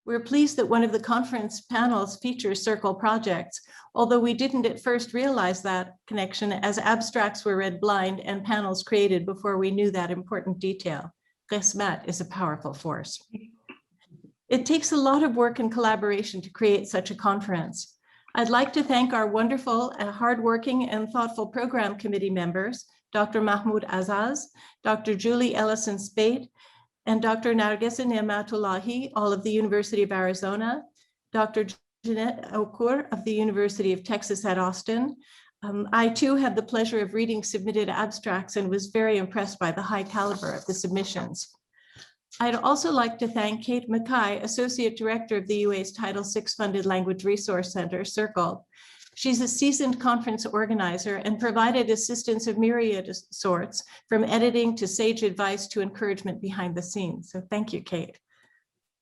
We're pleased that one of the conference panels features circle projects, although we didn't at first realize that connection as abstracts were read blind and panels created before we knew that important detail. Qismat is a powerful force. It takes a lot of work and collaboration to create such a conference. I'd like to thank our wonderful, hardworking and thoughtful program committee members, Dr. Mahmoud Azaz, Dr. Julie Ellison-Spade, and Dr. Nargis Neamatullahi, all of the University of Arizona, Dr. Jeanette Okur of the University of Texas at Austin. I too had the pleasure of reading submitted abstracts and was very impressed by the high caliber of the submissions. I'd also like to thank Kate Mackay, Associate Director of the UA's Title VI funded Language Resource Center, CIRCLE. She's a seasoned conference organizer and provided assistance of myriad sorts, from editing to sage advice to encouragement behind the scenes. So thank you, Kate.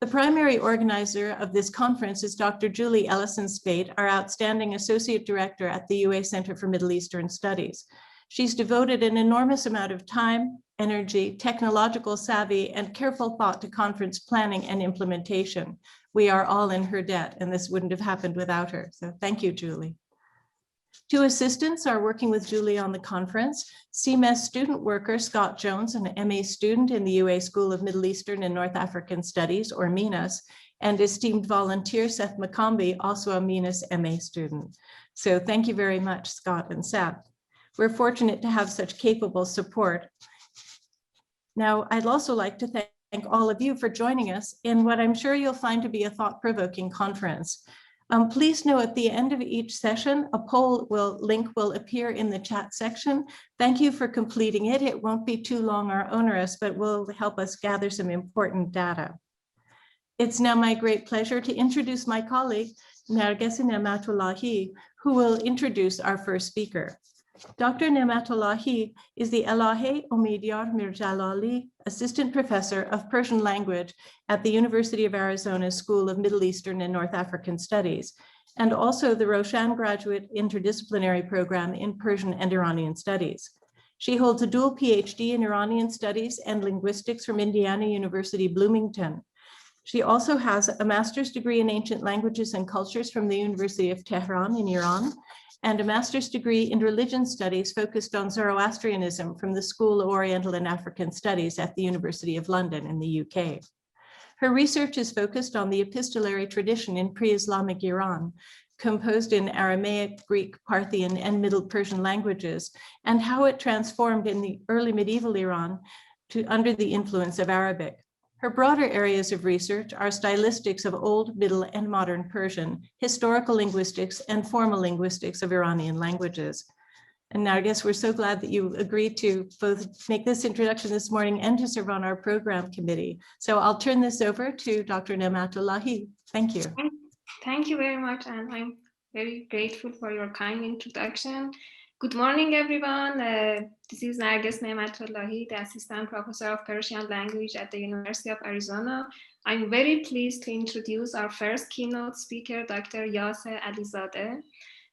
The primary organizer of this conference is Dr. Julie Ellison-Spade, our outstanding Associate Director at the UA Center for Middle Eastern Studies. She's devoted an enormous amount of time, energy, technological savvy, and careful thought to conference planning and implementation. We are all in her debt, and this wouldn't have happened without her. So thank you, Julie. Two assistants are working with Julie on the conference: CMES student worker Scott Jones, an MA student in the UA School of Middle Eastern and North African Studies, or MENAS, and esteemed volunteer Seth McCombie, also a MENAS MA student. So thank you very much, Scott and Seth. We're fortunate to have such capable support. Now, I'd also like to thank all of you for joining us in what I'm sure you'll find to be a thought-provoking conference. Please know at the end of each session, a poll link will appear in the chat section. Thank you for completing it. It won't be too long or onerous, but will help us gather some important data. It's now my great pleasure to introduce my colleague, Nargis Neamatullahi, who will introduce our first speaker. Dr. Neamatullahi is the Elahe Omidyar Mirjalali Assistant Professor of Persian Language at the University of Arizona School of Middle Eastern and North African Studies, and also the Roshan Graduate Interdisciplinary Program in Persian and Iranian Studies. She holds a dual PhD in Iranian Studies and Linguistics from Indiana University, Bloomington. She also has a master's degree in Ancient Languages and Cultures from the University of Tehran in Iran, and a master's degree in religion studies focused on Zoroastrianism from the School of Oriental and African Studies at the University of London in the UK. Her research is focused on the epistolary tradition in pre-Islamic Iran, composed in Aramaic, Greek, Parthian, and Middle Persian languages, and how it transformed in the early medieval Iran under the influence of Arabic. Her broader areas of research are stylistics of Old, Middle, and Modern Persian, historical linguistics, and formal linguistics of Iranian languages. And now I guess we're so glad that you agreed to both make this introduction this morning and to serve on our program committee. So I'll turn this over to Dr. Neamatullahi. Thank you. Thank you very much, and I'm very grateful for your kind introduction. Good morning, everyone. This is Nargis Neamatullahi, the Assistant Professor of Persian Language at the University of Arizona. I'm very pleased to introduce our first keynote speaker, Dr. Yass Alizadeh.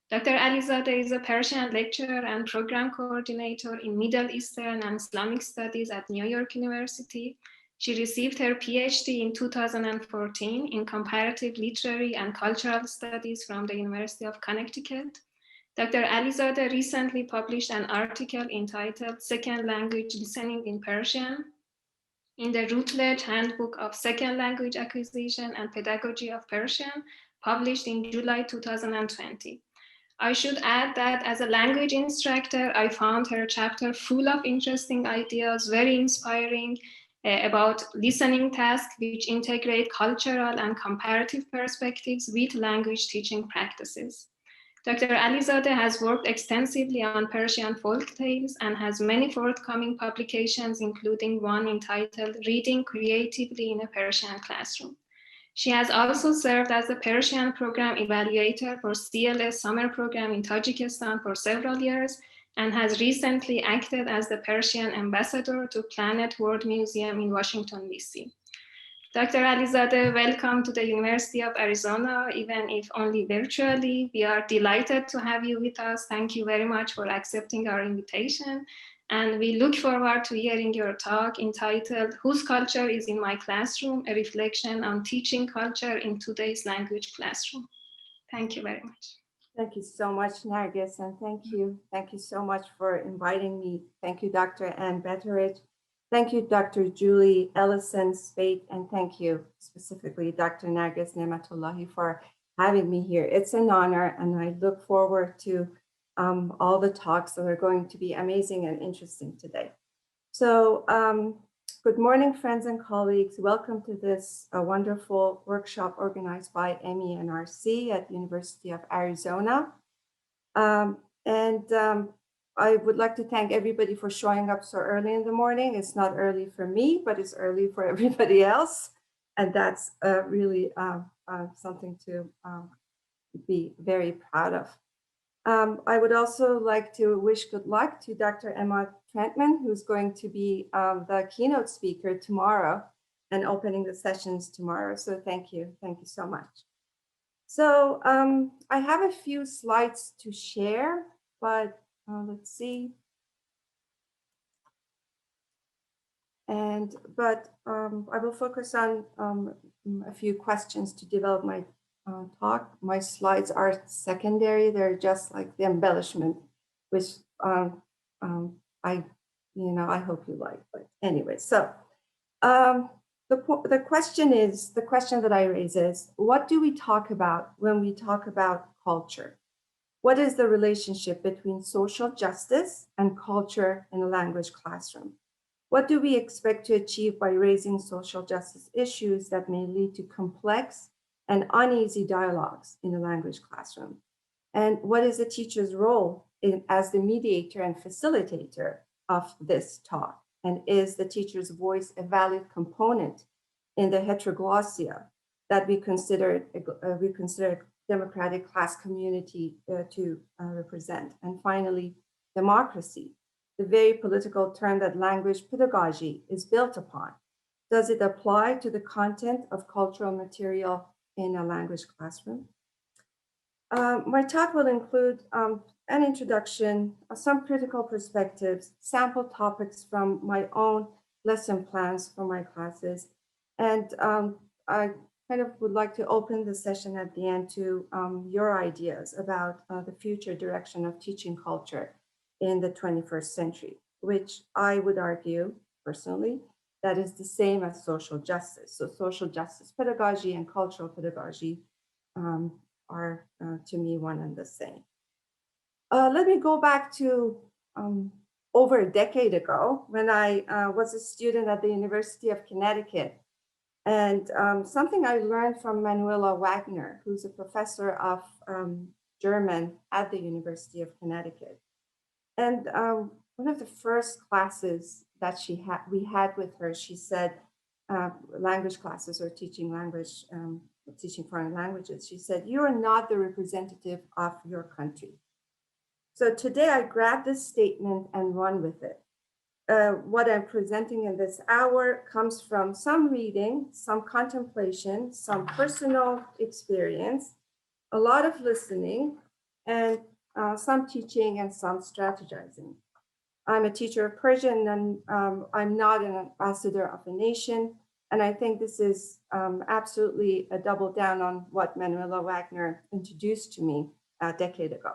Dr. Alizadeh is a Persian lecturer and program coordinator in Middle Eastern and Islamic Studies at New York University. She received her PhD in 2014 in Comparative Literary and Cultural Studies from the University of Connecticut. Dr. Alizadeh recently published an article entitled Second Language Listening in Persian in the Routledge Handbook of Second Language Acquisition and Pedagogy of Persian, published in July 2020. I should add that as a language instructor, I found her chapter full of interesting ideas, very inspiring, about listening tasks which integrate cultural and comparative perspectives with language teaching practices. Dr. Alizadeh has worked extensively on Persian folk tales and has many forthcoming publications, including one entitled Reading Creatively in a Persian Classroom. She has also served as a Persian program evaluator for CLS summer program in Tajikistan for several years, and has recently acted as the Persian ambassador to Planet World Museum in Washington, D.C. Dr. Alizadeh, welcome to the University of Arizona, even if only virtually. We are delighted to have you with us. Thank you very much for accepting our invitation. And we look forward to hearing your talk entitled Whose Culture is in My Classroom? A Reflection on Teaching Culture in Today's Language Classroom. Thank you very much. Thank you so much, Nargis, and thank you so much for inviting me. Thank you, Dr. Ann Betteridge. Thank you, Dr. Julie Ellison-Spate, and thank you specifically, Dr. Nargis Nematullahi, for having me here. It's an honor, and I look forward to all the talks that are going to be amazing and interesting today. So good morning, friends and colleagues. Welcome to this wonderful workshop organized by MENRC at the University of Arizona. I would like to thank everybody for showing up so early in the morning. It's not early for me, but it's early for everybody else. And that's really something to be very proud of. I would also like to wish good luck to Dr. Emma Trentman, who's going to be the keynote speaker tomorrow and opening the sessions tomorrow. So thank you so much. So I have a few slides to share, but let's see. But I will focus on a few questions to develop my talk. My slides are secondary. They're just like the embellishment, which I hope you like. But anyway, so the question that I raise is, what do we talk about when we talk about culture? What is the relationship between social justice and culture in a language classroom? What do we expect to achieve by raising social justice issues that may lead to complex and uneasy dialogues in a language classroom? And what is the teacher's role as the mediator and facilitator of this talk? And is the teacher's voice a valid component in the heteroglossia that we consider democratic class community to represent? And finally, democracy, the very political term that language pedagogy is built upon. Does it apply to the content of cultural material in a language classroom? My talk will include an introduction, some critical perspectives, sample topics from my own lesson plans for my classes. And I kind of would like to open the session at the end to your ideas about the future direction of teaching culture in the 21st century, which I would argue personally that is the same as social justice. So social justice pedagogy and cultural pedagogy are to me one and the same. Let me go back to over a decade ago when I was a student at the University of Connecticut. And something I learned from Manuela Wagner, who's a professor of German at the University of Connecticut. And one of the first classes that we had with her, she said, language classes or teaching language, teaching foreign languages, she said, "You are not the representative of your country." So today I grabbed this statement and run with it. What I'm presenting in this hour comes from some reading, some contemplation, some personal experience, a lot of listening, and some teaching and some strategizing. I'm a teacher of Persian, and I'm not an ambassador of a nation. And I think this is absolutely a double down on what Manuela Wagner introduced to me a decade ago.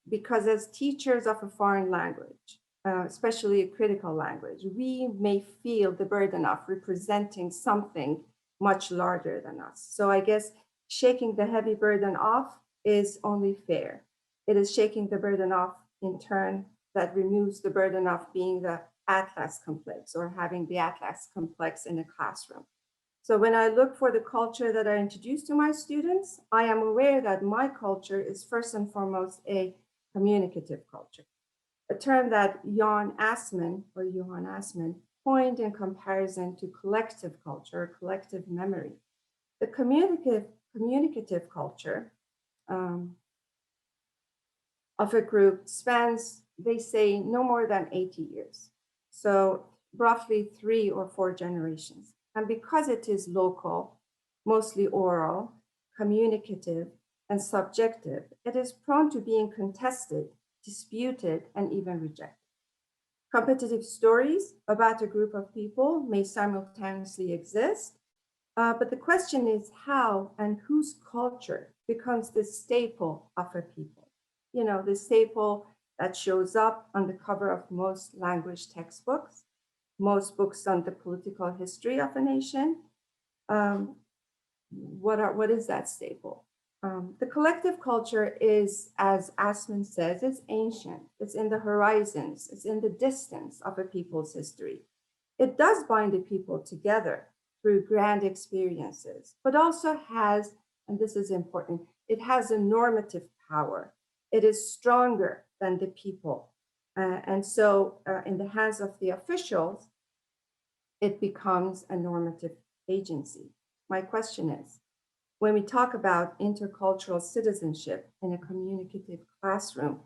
Because as teachers of a foreign language, especially a critical language, we may feel the burden of representing something much larger than us. So I guess shaking the heavy burden off is only fair. It is shaking the burden off in turn that removes the burden of being the Atlas complex or having the Atlas complex in a classroom. So when I look for the culture that I introduce to my students, I am aware that my culture is first and foremost a communicative culture, a term that Johan Assmann coined in comparison to collective culture, collective memory. The communicative culture of a group spans, they say, no more than 80 years. So roughly 3 or 4 generations. And because it is local, mostly oral, communicative, and subjective, it is prone to being contested disputed, and even rejected. Competitive stories about a group of people may simultaneously exist, but the question is how and whose culture becomes the staple of a people. You know, the staple that shows up on the cover of most language textbooks, most books on the political history of a nation. What is that staple? The collective culture is, as Asman says, it's ancient. It's in the horizons. It's in the distance of a people's history. It does bind the people together through grand experiences, but also has, and this is important, it has a normative power. It is stronger than the people. And so in the hands of the officials, it becomes a normative agency. My question is, when we talk about intercultural citizenship in a communicative classroom,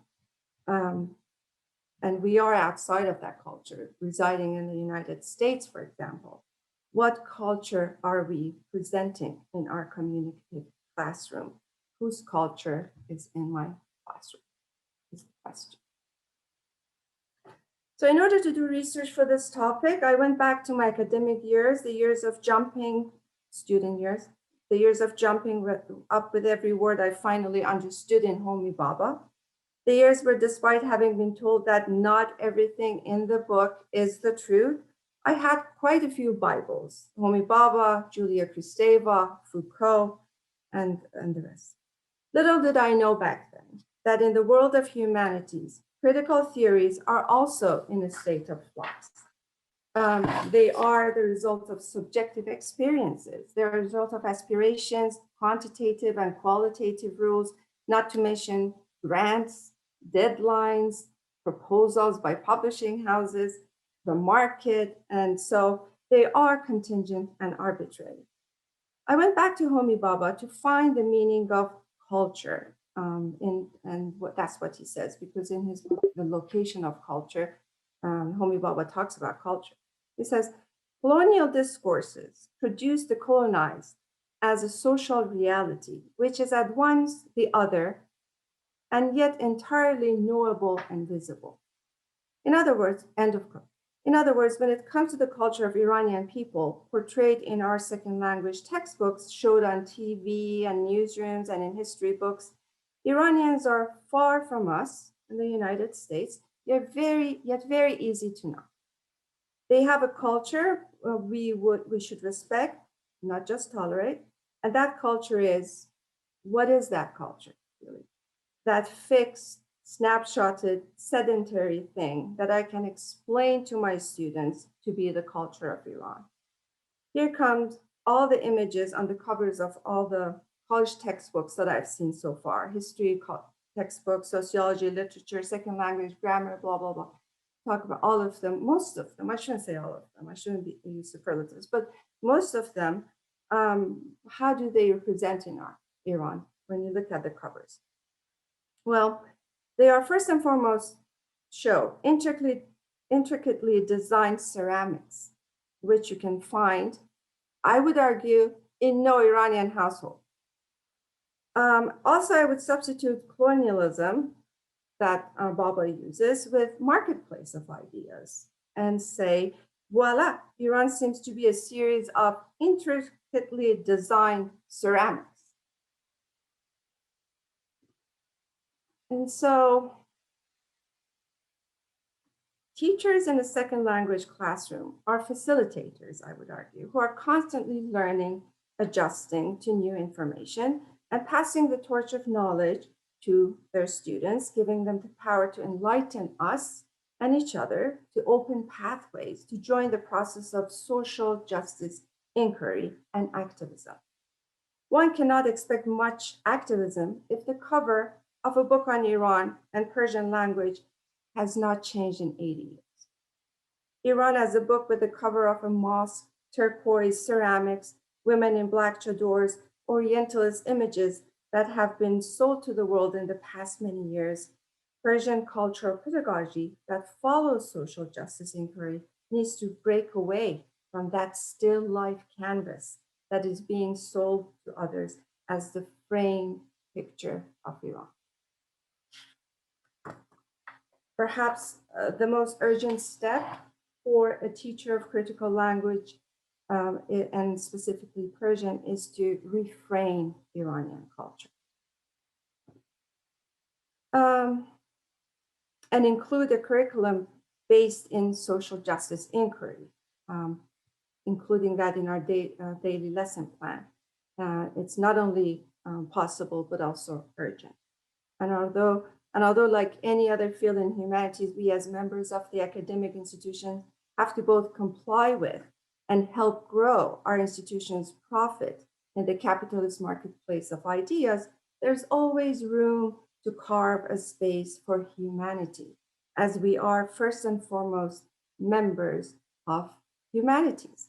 and we are outside of that culture, residing in the United States, for example, what culture are we presenting in our communicative classroom? Whose culture is in my classroom is the question. So in order to do research for this topic, I went back to my academic years, the years of jumping, student years, the years of jumping up with every word I finally understood in Homi Bhabha. The years where, despite having been told that not everything in the book is the truth, I had quite a few Bibles, Homi Bhabha, Julia Kristeva, Foucault, and the rest. Little did I know back then that in the world of humanities, critical theories are also in a state of flux. They are the result of subjective experiences. They're a result of aspirations, quantitative and qualitative rules, not to mention grants, deadlines, proposals by publishing houses, the market, and so they are contingent and arbitrary. I went back to Homi Bhabha to find the meaning of culture, that's what he says, because in his book, The Location of Culture, Homi Bhabha talks about culture. He says, colonial discourses produce the colonized as a social reality, which is at once the other and yet entirely knowable and visible. In other words, end of quote. In other words, when it comes to the culture of Iranian people portrayed in our second language textbooks, showed on TV and newsrooms and in history books, Iranians are far from us in the United States, yet very easy to know. They have a culture we should respect, not just tolerate. And that culture is, what is that culture really? That fixed, snapshotted, sedentary thing that I can explain to my students to be the culture of Iran. Here comes all the images on the covers of all the college textbooks that I've seen so far, history textbooks, sociology, literature, second language, grammar, blah, blah, blah. Talk about all of them, most of them, I shouldn't say all of them, I shouldn't use superlatives, but most of them, how do they represent in Iran when you look at the covers? Well, they are first and foremost show intricately designed ceramics, which you can find, I would argue, in no Iranian household. Also, I would substitute colonialism that Bhabha uses with marketplace of ideas and say, voila, Iran seems to be a series of intricately designed ceramics. And so teachers in a second language classroom are facilitators, I would argue, who are constantly learning, adjusting to new information, and passing the torch of knowledge to their students, giving them the power to enlighten us and each other, to open pathways, to join the process of social justice inquiry and activism. One cannot expect much activism if the cover of a book on Iran and Persian language has not changed in 80 years. Iran as a book with the cover of a mosque, turquoise ceramics, women in black chadors, Orientalist images that have been sold to the world in the past many years. Persian cultural pedagogy that follows social justice inquiry needs to break away from that still life canvas that is being sold to others as the framed picture of Iran. Perhaps the most urgent step for a teacher of critical language, and specifically Persian, is to reframe Iranian culture. And include a curriculum based in social justice inquiry, including that in our daily lesson plan. It's not only possible, but also urgent. And although like any other field in humanities, we as members of the academic institution have to both comply with and help grow our institution's profit in the capitalist marketplace of ideas, there's always room to carve a space for humanity, as we are first and foremost members of humanities.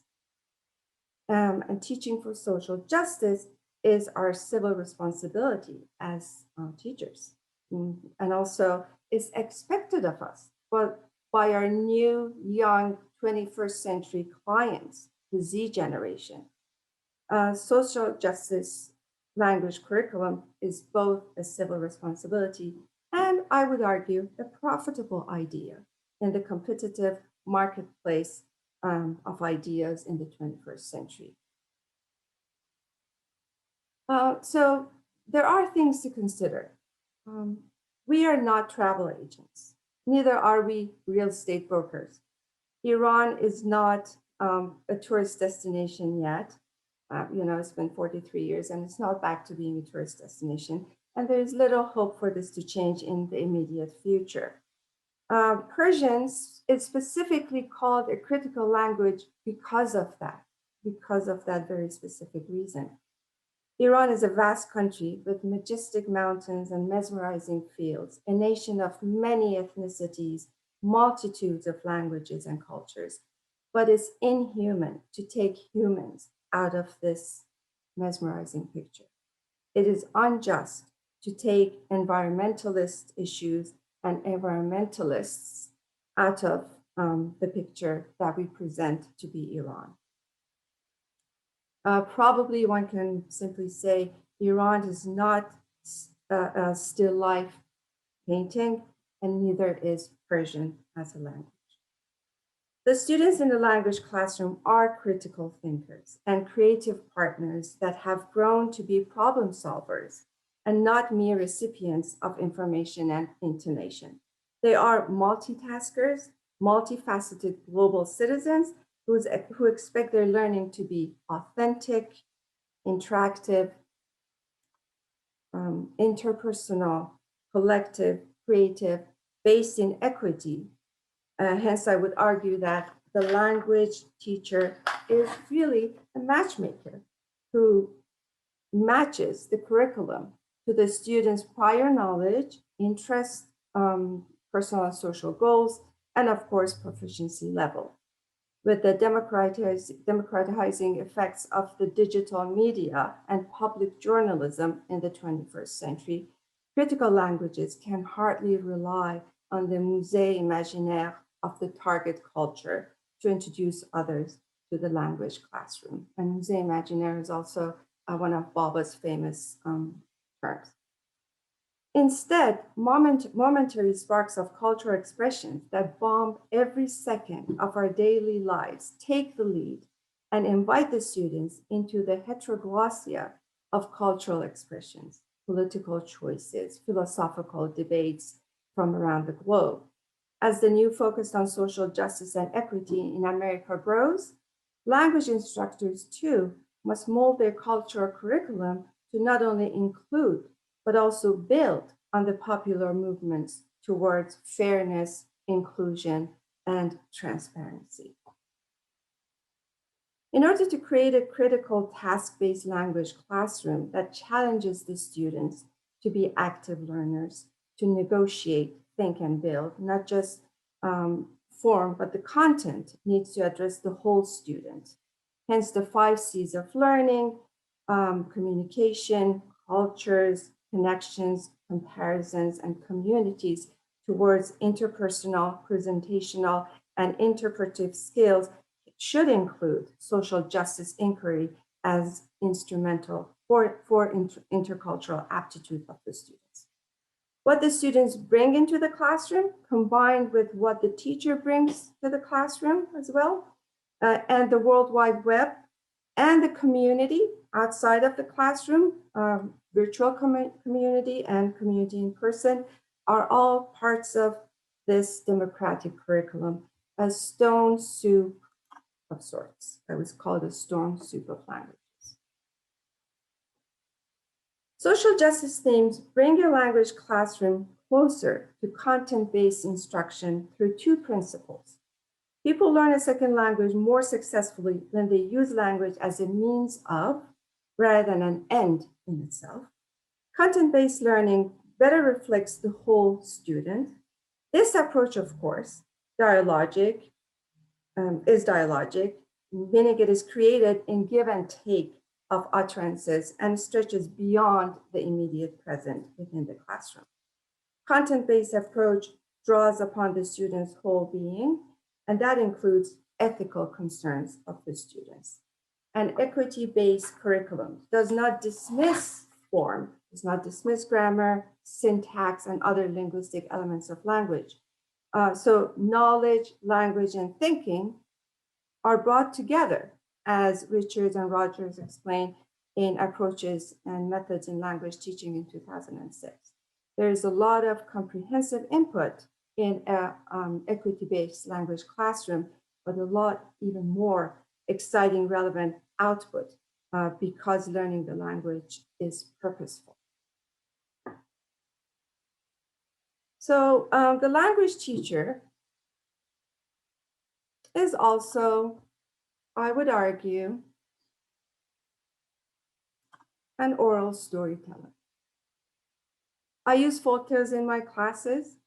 And teaching for social justice is our civil responsibility as teachers, and also is expected of us, but by our new, young 21st century clients, the Z generation. Social justice language curriculum is both a civil responsibility and, I would argue, a profitable idea in the competitive marketplace of ideas in the 21st century. So there are things to consider. We are not travel agents, neither are we real estate brokers. Iran is not a tourist destination yet. It's been 43 years and it's not back to being a tourist destination. And there's little hope for this to change in the immediate future. Persian is specifically called a critical language because of that very specific reason. Iran is a vast country with majestic mountains and mesmerizing fields, a nation of many ethnicities, multitudes of languages and cultures, but it's inhuman to take humans out of this mesmerizing picture. It is unjust to take environmentalist issues and environmentalists out of the picture that we present to be Iran. Probably one can simply say Iran is not a still life painting, and neither is Persian as a language. The students in the language classroom are critical thinkers and creative partners that have grown to be problem solvers and not mere recipients of information and intonation. They are multitaskers, multifaceted global citizens who expect their learning to be authentic, interactive, interpersonal, collective, creative, based in equity. Hence, I would argue that the language teacher is really a matchmaker who matches the curriculum to the students' prior knowledge, interests, personal and social goals, and of course, proficiency level. With the democratizing effects of the digital media and public journalism in the 21st century, critical languages can hardly rely on the musee imeaginaire of the target culture to introduce others to the language classroom. And musee imeaginaire is also one of Baba's famous terms. Instead, momentary sparks of cultural expression that bomb every second of our daily lives take the lead and invite the students into the heteroglossia of cultural expressions, political choices, philosophical debates from around the globe. As the new focus on social justice and equity in America grows, language instructors too must mold their cultural curriculum to not only include but also build on the popular movements towards fairness, inclusion, and transparency. In order to create a critical task-based language classroom that challenges the students to be active learners, to negotiate, think, and build, not just form, but the content needs to address the whole student. Hence the 5 C's of learning, communication, cultures, connections, comparisons, and communities towards interpersonal, presentational, and interpretive skills should include social justice inquiry as instrumental for intercultural aptitude of the students. What the students bring into the classroom combined with what the teacher brings to the classroom as well, and the World Wide Web and the community outside of the classroom, virtual community and community in person, are all parts of this democratic curriculum, a stone soup of sorts. That was called a stone soup of languages. Social justice themes bring a language classroom closer to content-based instruction through two principles. People learn a second language more successfully when they use language as a means of, rather than an end in itself. Content-based learning better reflects the whole student. This approach, of course, is dialogic, meaning it is created in give and take of utterances and stretches beyond the immediate present within the classroom. Content-based approach draws upon the student's whole being, and that includes ethical concerns of the students. An equity-based curriculum does not dismiss form, does not dismiss grammar, syntax, and other linguistic elements of language. So knowledge, language, and thinking are brought together, as Richards and Rogers explained in Approaches and Methods in Language Teaching in 2006. There is a lot of comprehensive input in an equity-based language classroom, but a lot even more exciting, relevant output because learning the language is purposeful. So the language teacher is also, I would argue, an oral storyteller. I use folktales in my classes,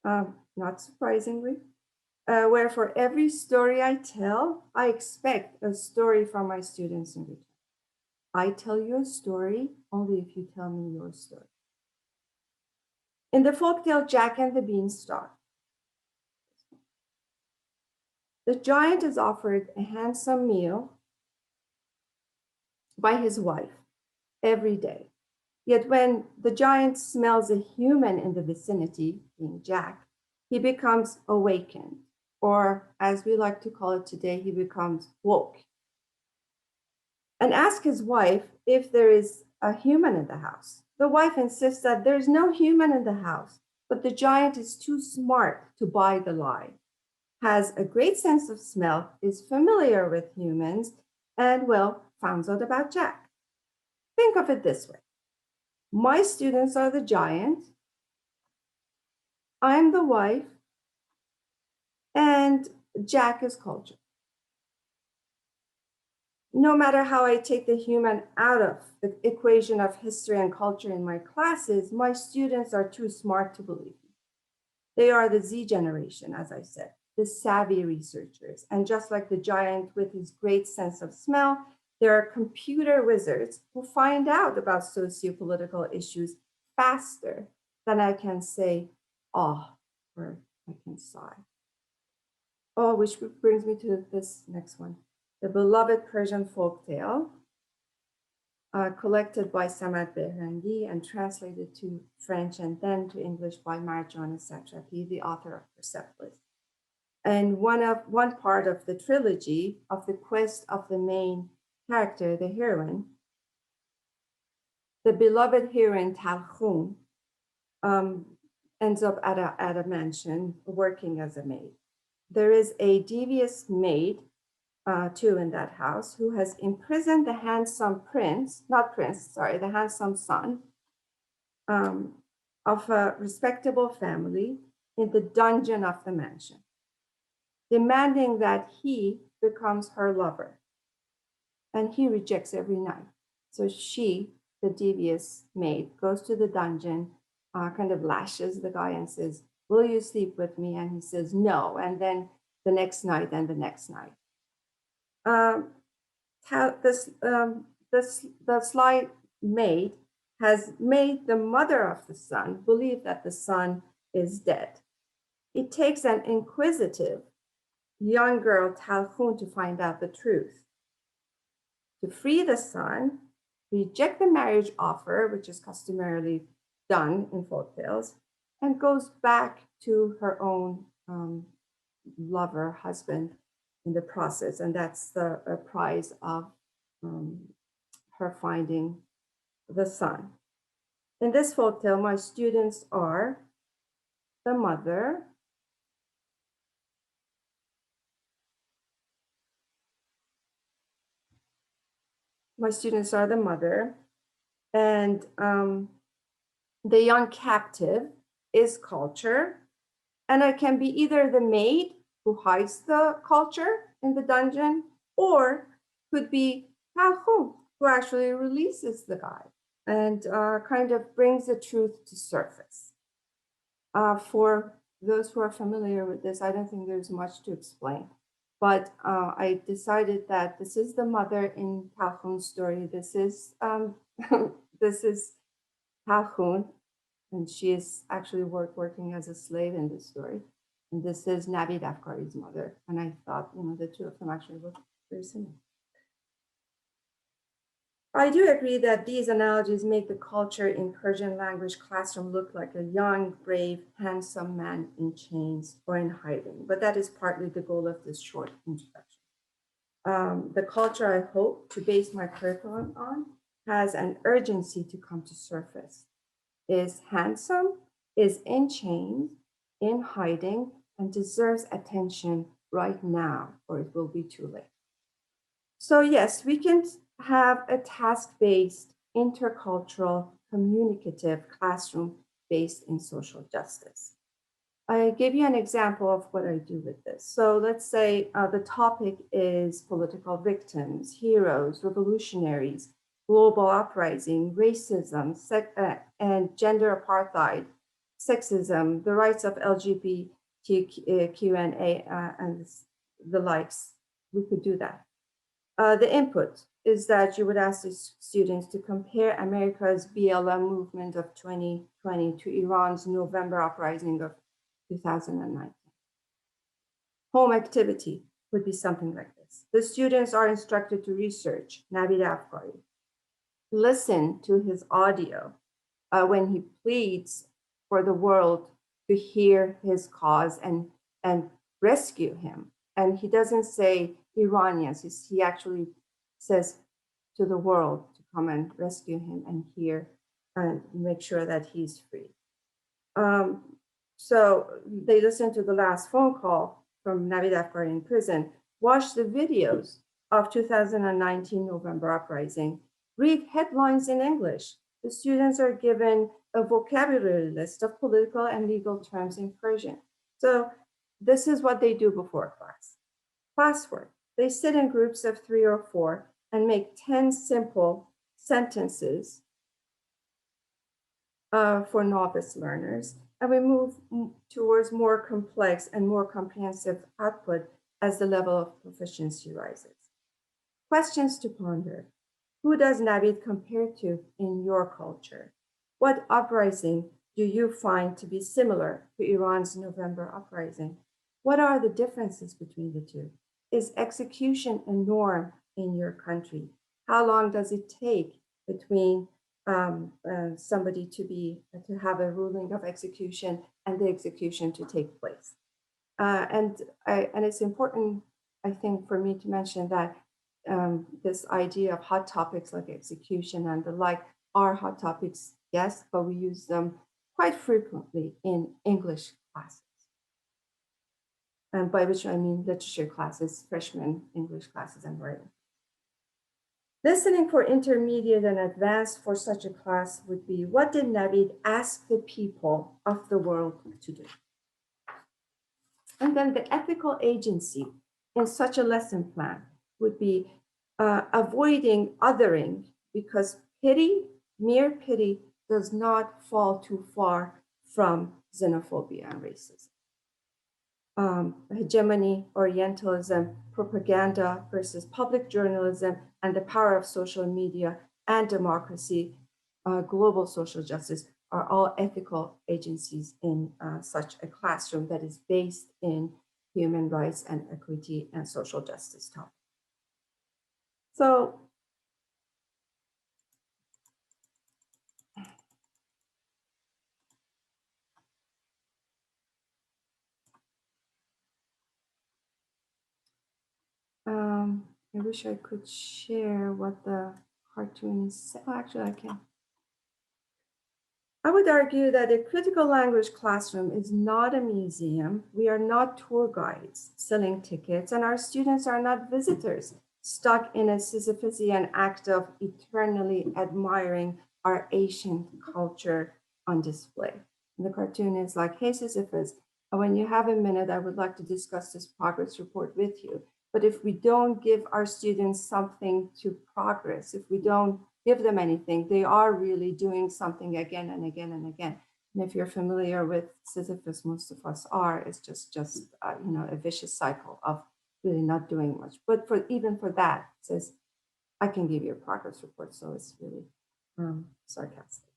not surprisingly, where for every story I tell, I expect a story from my students in return. I tell you a story only if you tell me your story. In the folktale Jack and the Beanstalk, the giant is offered a handsome meal by his wife every day. Yet when the giant smells a human in the vicinity, being Jack, he becomes awakened, or as we like to call it today, he becomes woke, and asks his wife if there is a human in the house. The wife insists that there's no human in the house, but the giant is too smart to buy the lie, has a great sense of smell, is familiar with humans, and well, finds out about Jack. Think of it this way. My students are the giant, I'm the wife, and Jack is culture. No matter how I take the human out of the equation of history and culture in my classes, my students are too smart to believe me. They are the Z generation, as I said, the savvy researchers. And just like the giant with his great sense of smell, there are computer wizards who find out about socio-political issues faster than I can say, oh, or I can sigh. Oh, which brings me to this next one. The beloved Persian folktale, collected by Samad Behrangi and translated to French and then to English by Marjane Satrapi, the author of Persepolis. And one part of the trilogy of the quest of the main character, the heroine, the beloved heroine Talkhun, ends up at a mansion working as a maid. There is a devious maid too in that house who has imprisoned the handsome the handsome son of a respectable family in the dungeon of the mansion, demanding that he becomes her lover. And he rejects every night. So she, the devious maid, goes to the dungeon, kind of lashes the guy and says, will you sleep with me? And he says, no. And then the next night and the next night. The sly maid has made the mother of the son believe that the son is dead. It takes an inquisitive young girl, Talkhun, to find out the truth. To free the son, reject the marriage offer, which is customarily done in folk tales and goes back to her own lover, husband in the process. And that's the prize of her finding the son. In this folk tale, my students are the mother, and the young captive is culture, and it can be either the maid who hides the culture in the dungeon, or could be Calhoun, who actually releases the guy and kind of brings the truth to surface. For those who are familiar with this, I don't think there's much to explain, but I decided that this is the mother in Calhoun's story. This is this is Calhoun, and she is actually working as a slave in this story. And this is Navid Afkari's mother. And I thought, the two of them actually look very similar. I do agree that these analogies make the culture in Persian language classroom look like a young, brave, handsome man in chains or in hiding, but that is partly the goal of this short introduction. The culture I hope to base my curriculum on has an urgency to come to surface, is handsome, is in chains, in hiding, and deserves attention right now, or it will be too late. So yes, we can have a task-based, intercultural, communicative classroom based in social justice. I give you an example of what I do with this. So let's say the topic is political victims, heroes, revolutionaries, global uprising, racism, and gender apartheid, sexism, the rights of LGBTQ&A, and the likes. We could do that. The input is that you would ask the students to compare America's BLM movement of 2020 to Iran's November uprising of 2019. Home activity would be something like this. The students are instructed to research Navid Afkari, listen to his audio when he pleads for the world to hear his cause and rescue him. And he doesn't say Iranians, he actually says to the world to come and rescue him and hear and make sure that he's free. So they listen to the last phone call from Navid Afkari in prison, watch the videos of 2019 November uprising, read headlines in English. The students are given a vocabulary list of political and legal terms in Persian. So this is what they do before class. Classwork. They sit in groups of 3 or 4 and make 10 simple sentences for novice learners. And we move towards more complex and more comprehensive output as the level of proficiency rises. Questions to ponder. Who does Navid compare to in your culture? What uprising do you find to be similar to Iran's November uprising? What are the differences between the two? Is execution a norm in your country? How long does it take between somebody to have a ruling of execution and the execution to take place? And it's important, I think, for me to mention that this idea of hot topics like execution and the like are hot topics, yes, but we use them quite frequently in English classes. And by which I mean literature classes, freshman English classes and writing. Listening for intermediate and advanced for such a class would be, what did Navid ask the people of the world to do? And then the ethical agency in such a lesson plan would be avoiding othering, because pity, mere pity, does not fall too far from xenophobia and racism. Hegemony, Orientalism, propaganda versus public journalism, and the power of social media and democracy, global social justice are all ethical agencies in such a classroom that is based in human rights and equity and social justice topics. So, I wish I could share what the cartoon is. Oh, actually, I can. I would argue that a critical language classroom is not a museum. We are not tour guides selling tickets, and our students are not visitors stuck in a Sisyphusian act of eternally admiring our ancient culture on display. And the cartoon is like, hey, Sisyphus, when you have a minute, I would like to discuss this progress report with you. But if we don't give our students something to progress, if we don't give them anything, they are really doing something again and again and again. And if you're familiar with Sisyphus, most of us are, it's just a vicious cycle of really not doing much. But even for that, it says, I can give you a progress report. So it's really sarcastic.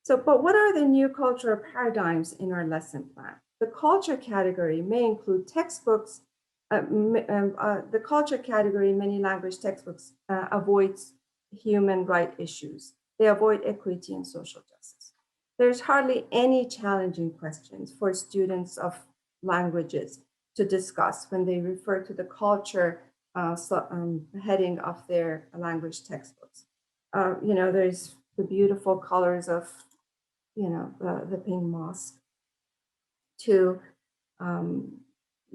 So, but what are the new cultural paradigms in our lesson plan? The culture category may include textbooks. The culture category in many language textbooks avoids human rights issues. They avoid equity and social justice. There's hardly any challenging questions for students of languages to discuss when they refer to the culture heading of their language textbooks. There's the beautiful colors of, the pink mosque, to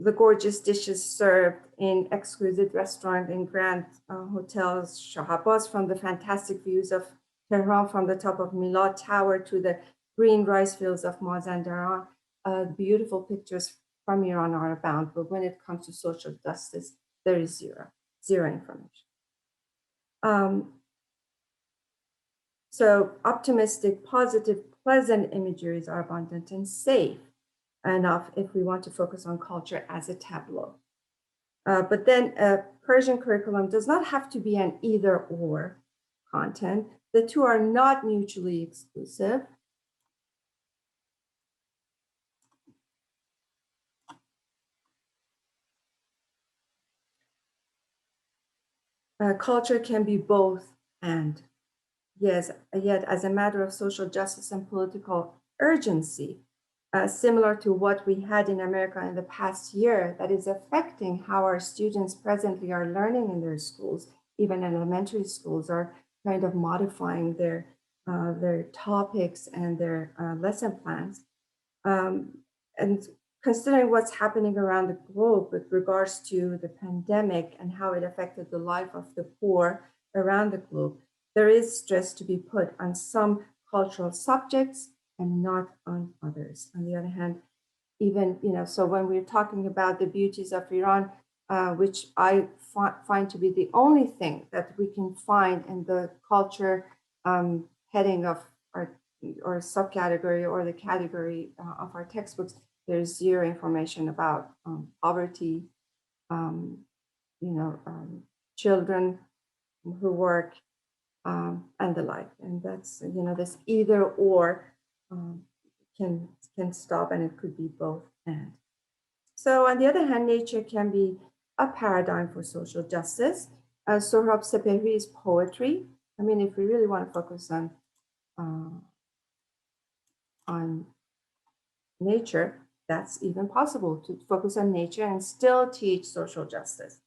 the gorgeous dishes served in exquisite restaurants in grand hotels, Shahabaz, from the fantastic views of Tehran from the top of Milad Tower to the green rice fields of Mazandaran. Beautiful pictures from Iran are abound, but when it comes to social justice, there is zero information. So optimistic, positive, pleasant imageries are abundant and safe enough if we want to focus on culture as a tableau. But then a Persian curriculum does not have to be an either or content. The two are not mutually exclusive. Culture can be both and. Yes, yet as a matter of social justice and political urgency, similar to what we had in America in the past year, that is affecting how our students presently are learning in their schools, even in elementary schools, are kind of modifying their topics and their lesson plans. And considering what's happening around the globe with regards to the pandemic and how it affected the life of the poor around the globe, there is stress to be put on some cultural subjects and not on others. On the other hand, even, so when we're talking about the beauties of Iran, which I find to be the only thing that we can find in the culture heading of our or subcategory or the category of our textbooks, there's zero information about poverty, children who work, and the like. And that's, this either or can stop, and it could be both and. So on the other hand, nature can be a paradigm for social justice. Sohrab Sepehri's poetry, if we really want to focus on nature, that's even possible, to focus on nature and still teach social justice.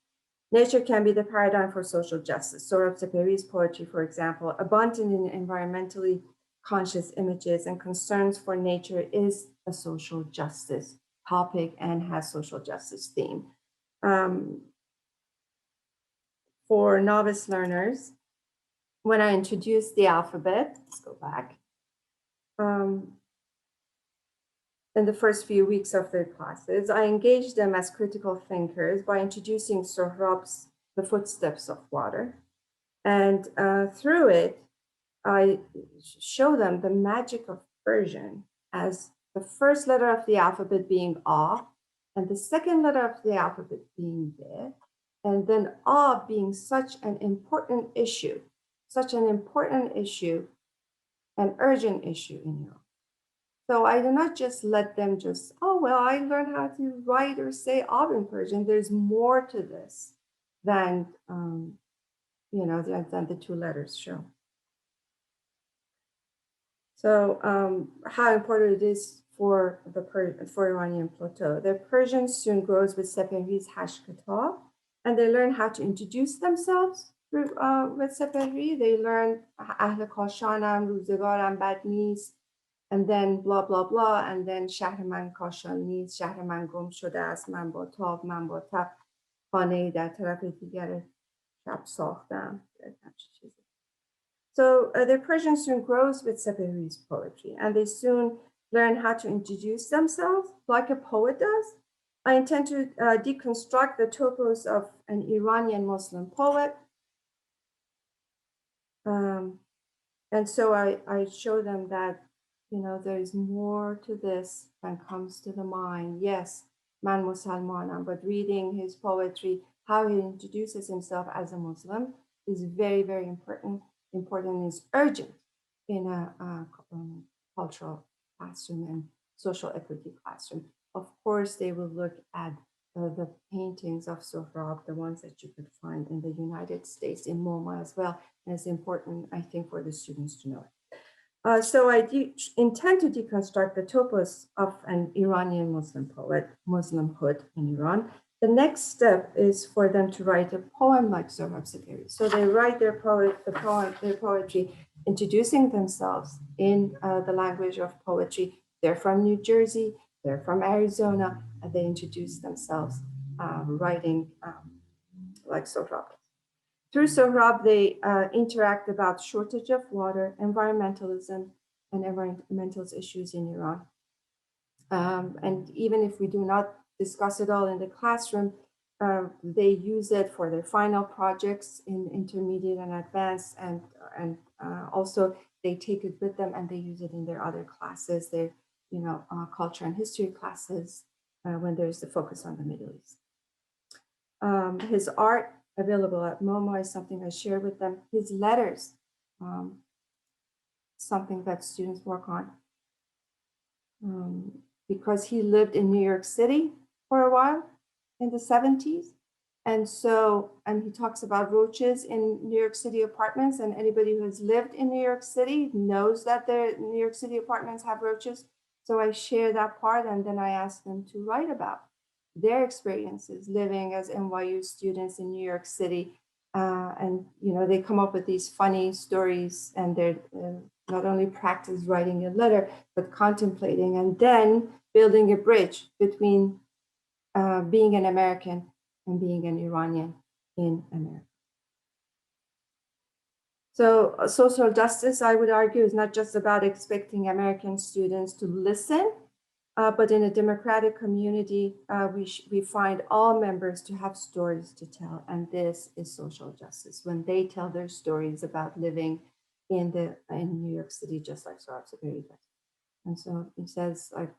Nature can be the paradigm for social justice. Sohrab Sepehri's poetry, for example, abundant in environmentally conscious images and concerns for nature, is a social justice topic and has social justice theme. For novice learners, when I introduced the alphabet, let's go back, in the first few weeks of their classes, I engaged them as critical thinkers by introducing Sohrab's The Footsteps of Water. And through it, I show them the magic of Persian as the first letter of the alphabet being A, and the second letter of the alphabet being B, and then A being such an important issue, an urgent issue in Europe. So I do not just let them I learned how to write or say Ab in Persian. There's more to this than, than the two letters show. So how important it is for Iranian plateau. The Persian soon grows with Sepehri's Hashkatab, And they learn how to introduce themselves with Sepehri. They learn Ahl Kashanam, Ruzegaram, Bad Neez, and then blah, blah, blah. And then Shahr man Kashan neez, Shahr man gum shode ast, man ba tab, man ba tab, khane dar taraf digar shab sakhtam. So their Persian soon grows with Sepehri's poetry, and they soon learn how to introduce themselves like a poet does. I intend to deconstruct the topos of an Iranian Muslim poet. And so I show them that, you know, there's more to this than comes to the mind. Yes, man Musalmanam, but reading his poetry, how he introduces himself as a Muslim is very, very important and is urgent in a cultural classroom and social equity classroom. Of course, they will look at the paintings of Sohrab, the ones that you could find in the United States, in MoMA as well. And it's important, I think, for the students to know it. So I intend to deconstruct the topos of an Iranian Muslim poet, Muslimhood in Iran. The next step is for them to write a poem like Sohrab Sepehri. So they write their poetry, introducing themselves in the language of poetry. They're from New Jersey, they're from Arizona, and they introduce themselves writing like Sohrab. Through Sohrab, they interact about shortage of water, environmentalism, and environmental issues in Iran. And even if we do not discuss it all in the classroom, they use it for their final projects in intermediate and advanced, and also they take it with them and they use it in their other classes, their culture and history classes, when there's the focus on the Middle East. His art available at MoMA is something I share with them. His letters, something that students work on. Because he lived in New York City for a while in the 70s. And he talks about roaches in New York City apartments, and anybody who has lived in New York City knows that the New York City apartments have roaches. So I share that part, and then I ask them to write about their experiences living as NYU students in New York City. And they come up with these funny stories, and they're not only practice writing a letter, but contemplating and then building a bridge between being an American and being an Iranian in America. So social justice, I would argue, is not just about expecting American students to listen, but in a democratic community, we find all members to have stories to tell, and this is social justice. When they tell their stories about living in New York City, just like Sohrab Sepehri does. And so he says, like,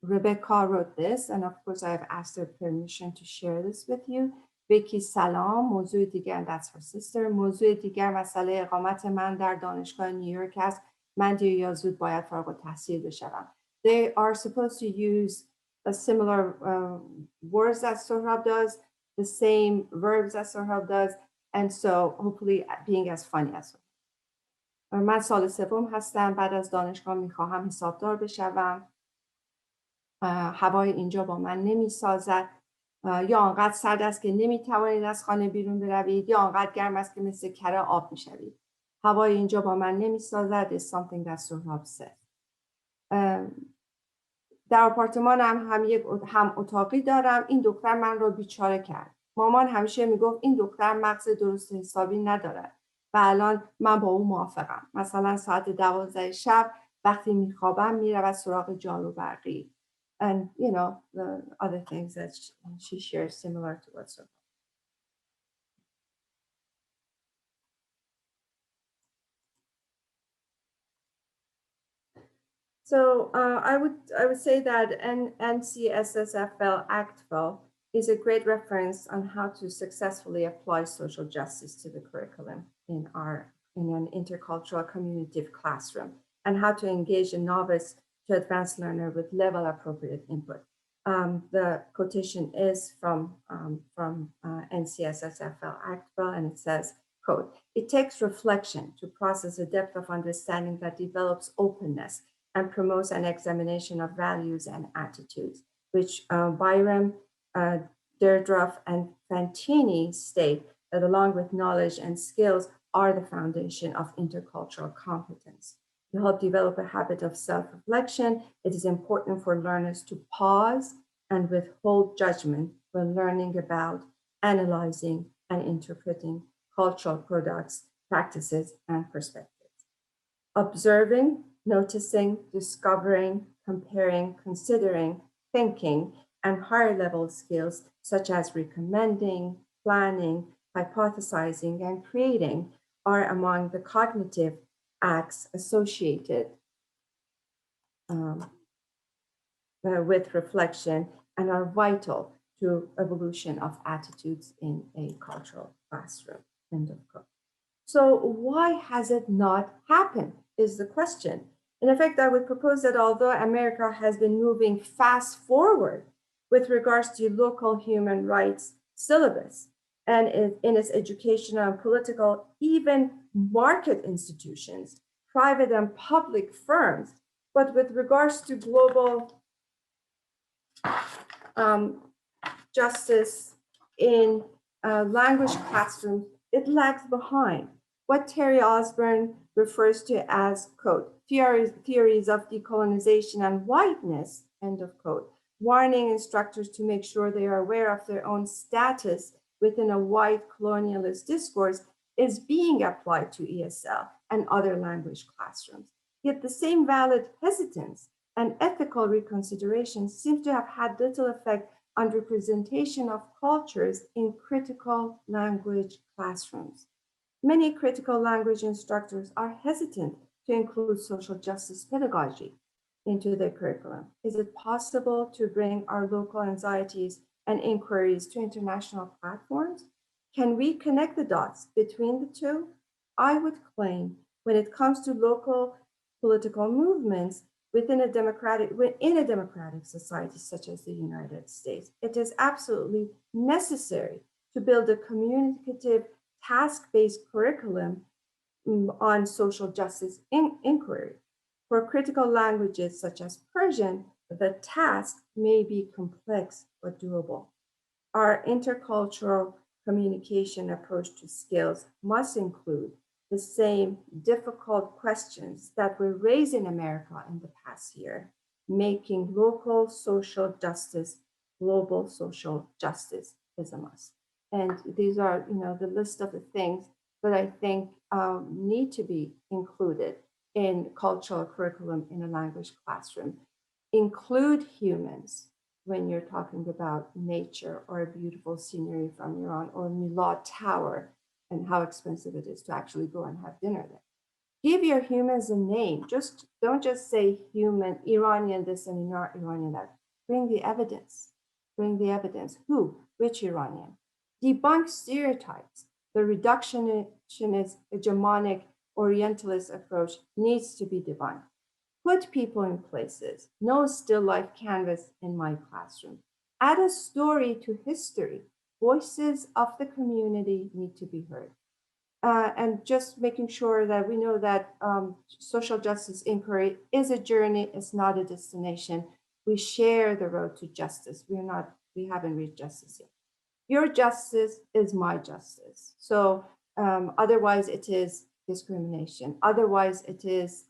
Rebecca wrote this, and of course I have asked her permission to share this with you. Becky Salam, موضوع دیگر, that's her sister. موضوع دیگر مسئله اقامت من در دانشگاه نیویورک است. من دیر یا زود باید فارغ التحصیل بشوم. They are supposed to use a similar words that Sohrab does, the same verbs that Sohrab does, and so hopefully being as funny as Sohrab. من سال سوم هستم. بعد از دانشگاه میخواهم حسابدار بشوم. هوای اینجا با من نمیسازد. یا آنقدر سرد است که نمیتوانید از خانه بیرون بروید، یا آنقدر گرم است که مثل کره آب میشوید. هوای اینجا با من نمیسازد is something that Sohrab said. در آپارتمانم هم اتاقی دارم. این دختر من را بیچاره کرد. مامان همیشه میگفت این دختر مغز درست حسابی ندارد و الان من با او موافقم. مثلا ساعت 12 شب وقتی میخوابم میرود سراغ جارو برقی. And the other things that she shares similar to what's so. So I would say that NCSSFL ACTFL is a great reference on how to successfully apply social justice to the curriculum in an intercultural communicative classroom, and how to engage a novice to advanced learner with level appropriate input. The quotation is from NCSSFL ACTFL, and it says, quote, "It takes reflection to process a depth of understanding that develops openness and promotes an examination of values and attitudes," which Byram, Deirdre, and Fantini state that along with knowledge and skills are the foundation of intercultural competence. To help develop a habit of self-reflection, it is important for learners to pause and withhold judgment when learning about, analyzing, and interpreting cultural products, practices, and perspectives. Observing, noticing, discovering, comparing, considering, thinking, and higher level skills such as recommending, planning, hypothesizing, and creating are among the cognitive acts associated with reflection and are vital to evolution of attitudes in a cultural classroom. End of quote. So why has it not happened is the question. In effect, I would propose that although America has been moving fast forward with regards to local human rights syllabus and in its educational and political, even market institutions, private and public firms, but with regards to global justice in language classrooms, it lags behind. What Terry Osborne refers to as, quote, theories of decolonization and whiteness, end of quote, warning instructors to make sure they are aware of their own status within a white colonialist discourse is being applied to ESL and other language classrooms. Yet the same valid hesitance and ethical reconsideration seems to have had little effect on representation of cultures in critical language classrooms. Many critical language instructors are hesitant to include social justice pedagogy into their curriculum. Is it possible to bring our local anxieties and inquiries to international platforms? Can we connect the dots between the two? I would claim when it comes to local political movements within a democratic society such as the United States, it is absolutely necessary to build a communicative task-based curriculum on social justice inquiry. For critical languages such as Persian, the task may be complex but doable. Our intercultural communication approach to skills must include the same difficult questions that were raised in America in the past year, making local social justice global social justice is a must. And these are, the list of the things that I think need to be included in cultural curriculum in a language classroom. Include humans when you're talking about nature or a beautiful scenery from Iran or Milad Tower and how expensive it is to actually go and have dinner there. Give your humans a name. Don't just say human, Iranian this and Iranian that. Bring the evidence. Bring the evidence. Who? Which Iranian? Debunk stereotypes. The reductionist, hegemonic, Orientalist approach needs to be debunked. Put people in places. No still life canvas in my classroom. Add a story to history. Voices of the community need to be heard. And just making sure that we know that social justice inquiry is a journey, it's not a destination. We share the road to justice. We haven't reached justice yet. Your justice is my justice. So otherwise it is discrimination. Otherwise it is,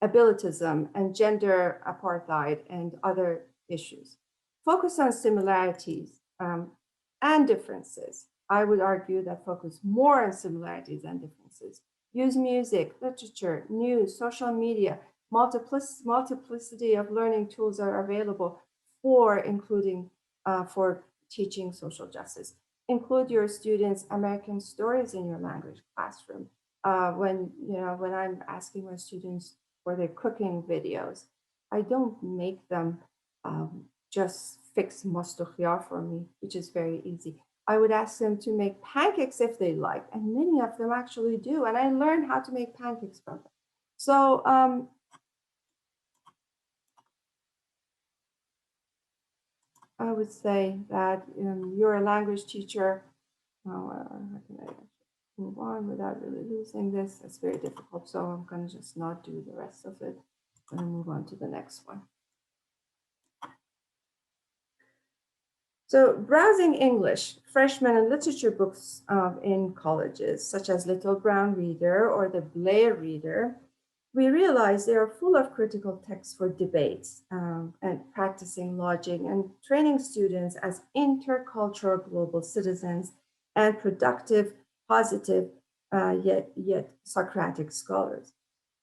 abilitism and gender apartheid and other issues. Focus on similarities and differences. I would argue that focus more on similarities and differences. Use music, literature, news, social media, multiplicity of learning tools are available for for teaching social justice. Include your students' American stories in your language classroom. When I'm asking my students for their cooking videos, I don't make them just fix mosto khiyar for me, which is very easy. I would ask them to make pancakes if they like, and many of them actually do. And I learned how to make pancakes from them. So I would say that you're a language teacher. How can I move on without really losing this? It's very difficult. So I'm going to just not do the rest of it and move on to the next one. So browsing English, freshman and literature books in colleges, such as Little Brown Reader or the Blair Reader, we realize they are full of critical texts for debates and practicing logic and training students as intercultural global citizens and productive, positive, yet Socratic scholars.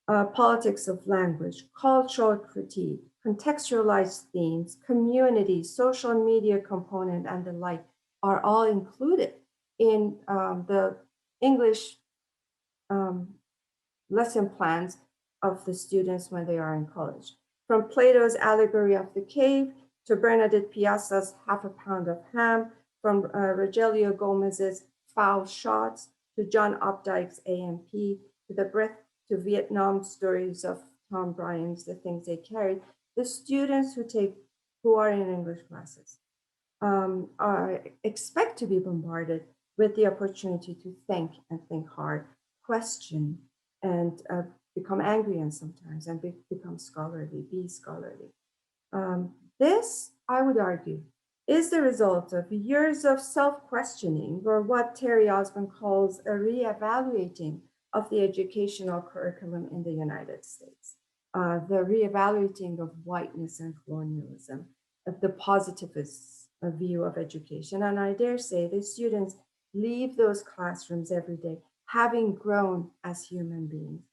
Politics of language, cultural critique, contextualized themes, community, social media component, and the like are all included in the English lesson plans of the students when they are in college. From Plato's Allegory of the Cave to Bernadette Piazza's Half a Pound of Ham, from Rogelio Gomez's Foul Shots to John Updike's AMP, to the Breath to Vietnam stories of Tom Bryan's The Things They Carried, the students who are in English classes expect to be bombarded with the opportunity to think and think hard, question, and become angry and sometimes and become scholarly, be scholarly. This, I would argue, is the result of years of self-questioning, or what Terry Osmond calls a reevaluating of the educational curriculum in the United States, the reevaluating of whiteness and colonialism, of the positivist view of education. And I dare say the students leave those classrooms every day having grown as human beings.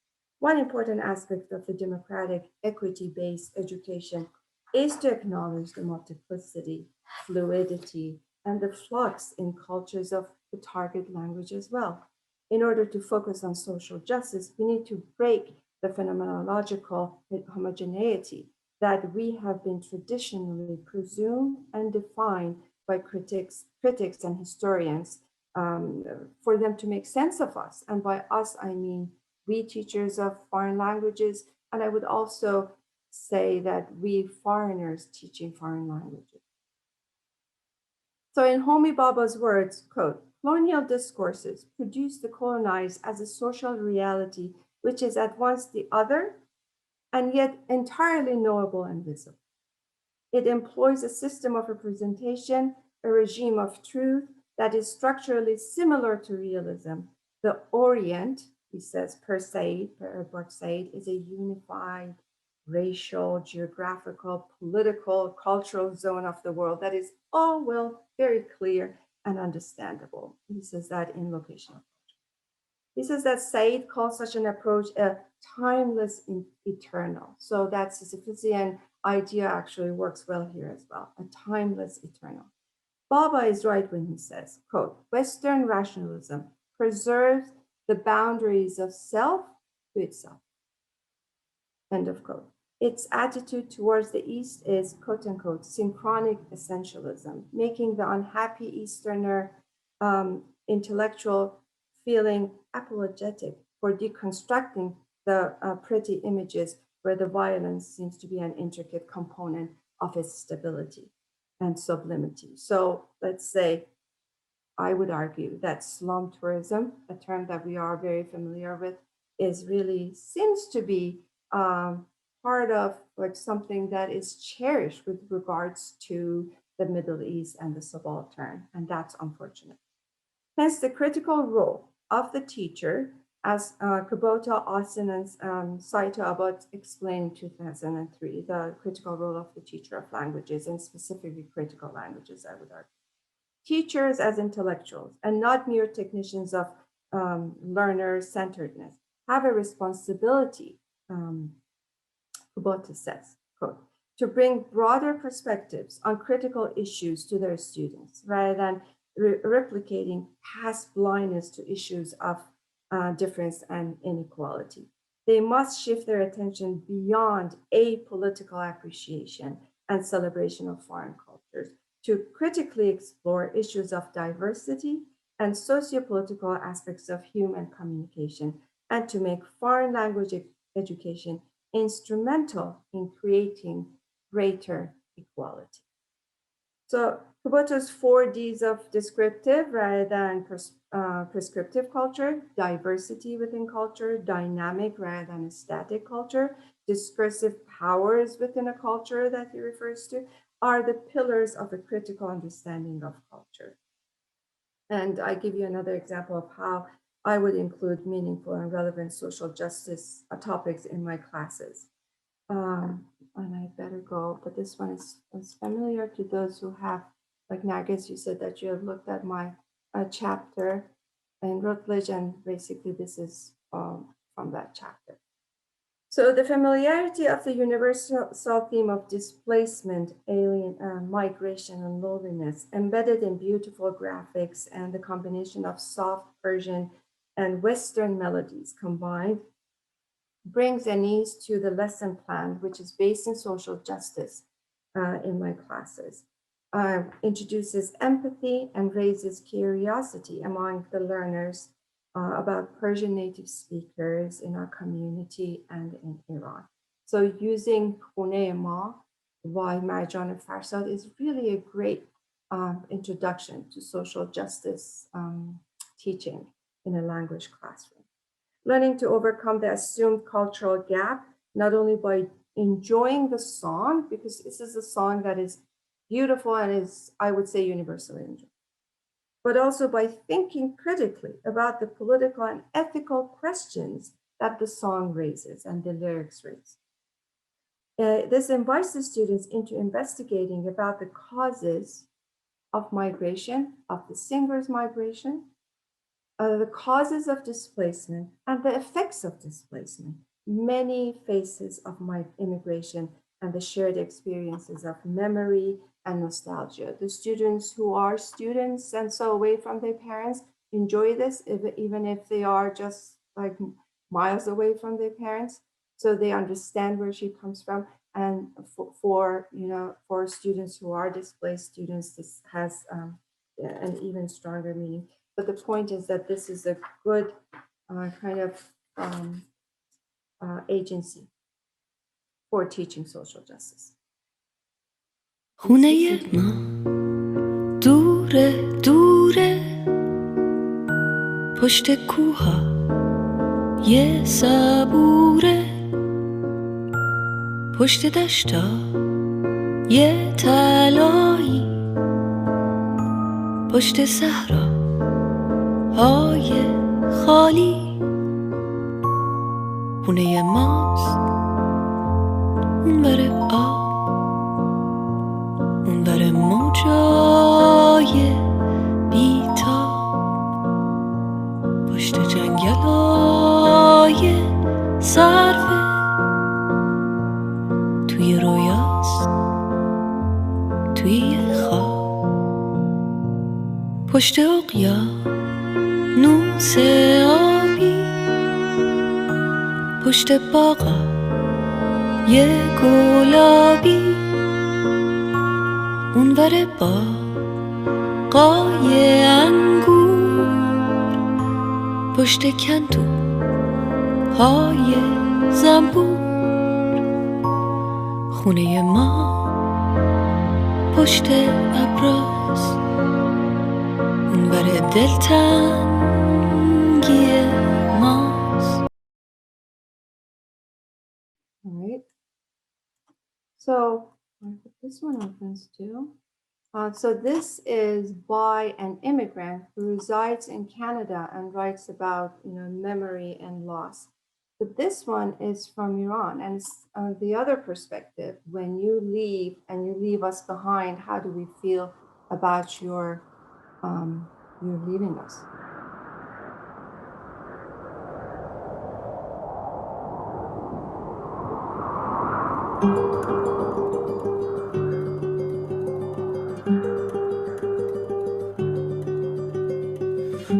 One important aspect of the democratic, equity-based education is to acknowledge the multiplicity, fluidity, and the flux in cultures of the target language as well. In order to focus on social justice, we need to break the phenomenological homogeneity that we have been traditionally presumed and defined by critics and historians for them to make sense of us. And by us, I mean we teachers of foreign languages, and I would also say that we foreigners teaching foreign languages. So in Homi Bhabha's words, quote, colonial discourses produce the colonized as a social reality which is at once the other and yet entirely knowable and visible. It employs a system of representation, a regime of truth that is structurally similar to realism. The Orient, he says, per Edward Said, is a unified racial, geographical, political, cultural zone of the world that is all well, very clear and understandable. He says that in Locational Culture. He says that Said calls such an approach a timeless eternal. So that Sisyphusian idea actually works well here as well, a timeless eternal. Bhabha is right when he says, quote, Western rationalism preserves the boundaries of self to itself, end of quote. Its attitude towards the East is, quote unquote, synchronic essentialism, making the unhappy Easterner intellectual feeling apologetic for deconstructing the pretty images where the violence seems to be an intricate component of its stability and sublimity. So let's say, I would argue that slum tourism, a term that we are very familiar with, seems to be part of like something that is cherished with regards to the Middle East and the subaltern, and that's unfortunate. Hence, the critical role of the teacher, as Kubota, Austin, and Saito Abbott explained in 2003, the critical role of the teacher of languages, and specifically critical languages, I would argue. Teachers as intellectuals and not mere technicians of learner-centeredness have a responsibility, Kubota says, quote, to bring broader perspectives on critical issues to their students rather than replicating past blindness to issues of difference and inequality. They must shift their attention beyond apolitical appreciation and celebration of foreign cultures to critically explore issues of diversity and sociopolitical aspects of human communication, and to make foreign language education instrumental in creating greater equality. So Kubota's 4 Ds of descriptive rather than prescriptive culture, diversity within culture, dynamic rather than a static culture, discursive powers within a culture that he refers to, are the pillars of a critical understanding of culture. And I give you another example of how I would include meaningful and relevant social justice topics in my classes. And I better go, but this one is familiar to those who have, like Nargis, you said that you have looked at my chapter in Routledge, and basically this is from that chapter. So the familiarity of the universal theme of displacement, alien migration, and loneliness, embedded in beautiful graphics and the combination of soft Persian and Western melodies combined, brings an ease to the lesson plan, which is based in social justice in my classes. Introduces empathy and raises curiosity among the learners about Persian native speakers in our community and in Iran. So using Khune Ma by Marjan Farsad is really a great introduction to social justice teaching in a language classroom. Learning to overcome the assumed cultural gap, not only by enjoying the song, because this is a song that is beautiful and is, I would say, universally enjoyed, but also by thinking critically about the political and ethical questions that the song raises and the lyrics raise. This invites the students into investigating about the causes of migration, of the singer's migration, the causes of displacement and the effects of displacement, many faces of my immigration and the shared experiences of memory and nostalgia. The students who are students and so away from their parents enjoy this, even if they are just like miles away from their parents, so they understand where she comes from. And for students who are displaced students, this has an even stronger meaning. But the point is that this is a good kind of agency for teaching social justice. خونه ما دوره دوره پشت کوها یه صبوره پشت دشتا یه طلایی پشت صحرا های خالی خونه ماست اونور آب اونور موجای بیتاب پشت جنگلای سرفه توی رویاست توی خواب پشت اقیانوس آبی پشت باغا یه گلابی اونور باغای انگور پشت کندو های زنبور خونه ما پشت ابراز اونور دلتنگی ماست. All right. So I put this one opens too. So this is by an immigrant who resides in Canada and writes about memory and loss. But this one is from Iran, and it's the other perspective. When you leave and you leave us behind, how do we feel about your leaving us?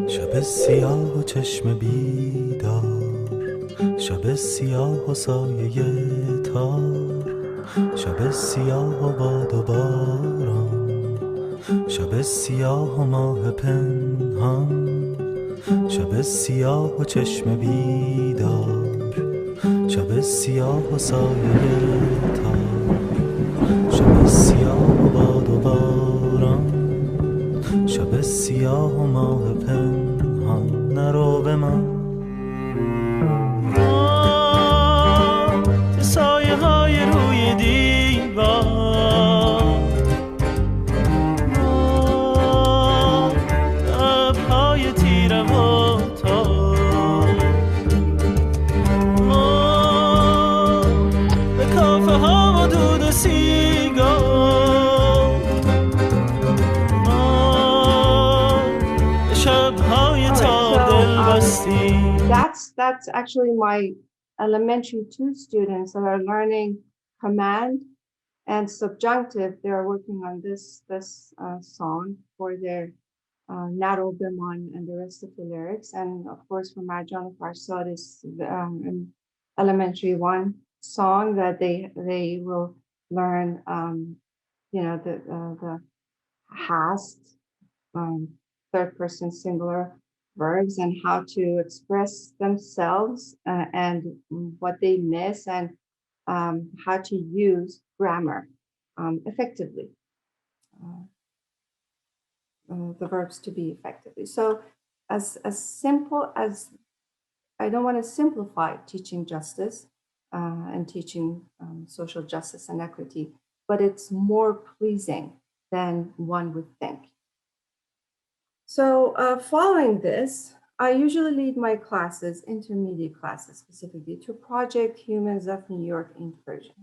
شب سیاه و چشم بیدار شب سیاه و سایه تار شب سیاه و باد و باران شب سیاه و ماه پنهان شب سیاه و چشم بیدار شب سیاه و سایه تار شب سیاه و باد و باران شب سیاه و ماه پنهان نرو به من سایه های روی دیوار سیگار ما به شب‌های تار دل بستیم. That's actually my elementary 2 students that are learning command and subjunctive. They are working on this song for their Naro Biman and the rest of the lyrics. And of course, for Marjan Farsad is an elementary 1 song that they will learn, you know, the hast, third person singular verbs and how to express themselves and what they miss and how to use grammar effectively. The verbs to be effectively. So as simple as, I don't want to simplify teaching justice and teaching social justice and equity, but it's more pleasing than one would think. So following this, I usually lead my classes, intermediate classes specifically, to Project Humans of New York in Persian.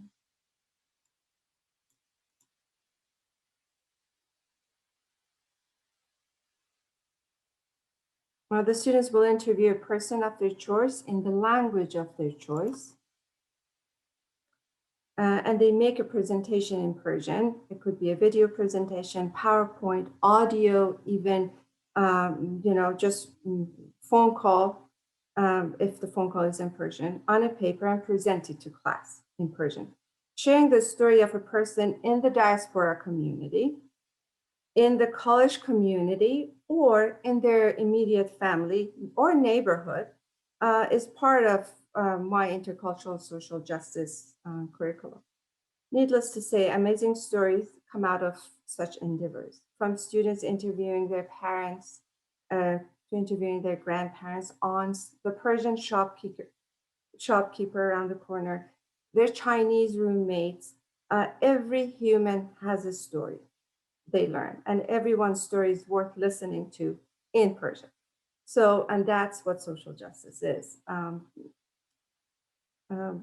The students will interview a person of their choice in the language of their choice. And they make a presentation in Persian. It could be a video presentation, PowerPoint, audio, even, you know, just phone call, if the phone call is in Persian, on a paper and present it to class in Persian. Sharing the story of a person in the diaspora community, in the college community, or in their immediate family or neighborhood is part of my intercultural social justice curriculum. Needless to say, amazing stories come out of such endeavors, from students interviewing their parents to interviewing their grandparents, aunts, the Persian shopkeeper around the corner, their Chinese roommates. Every human has a story they learn, and everyone's story is worth listening to in Persian. So, and that's what social justice is.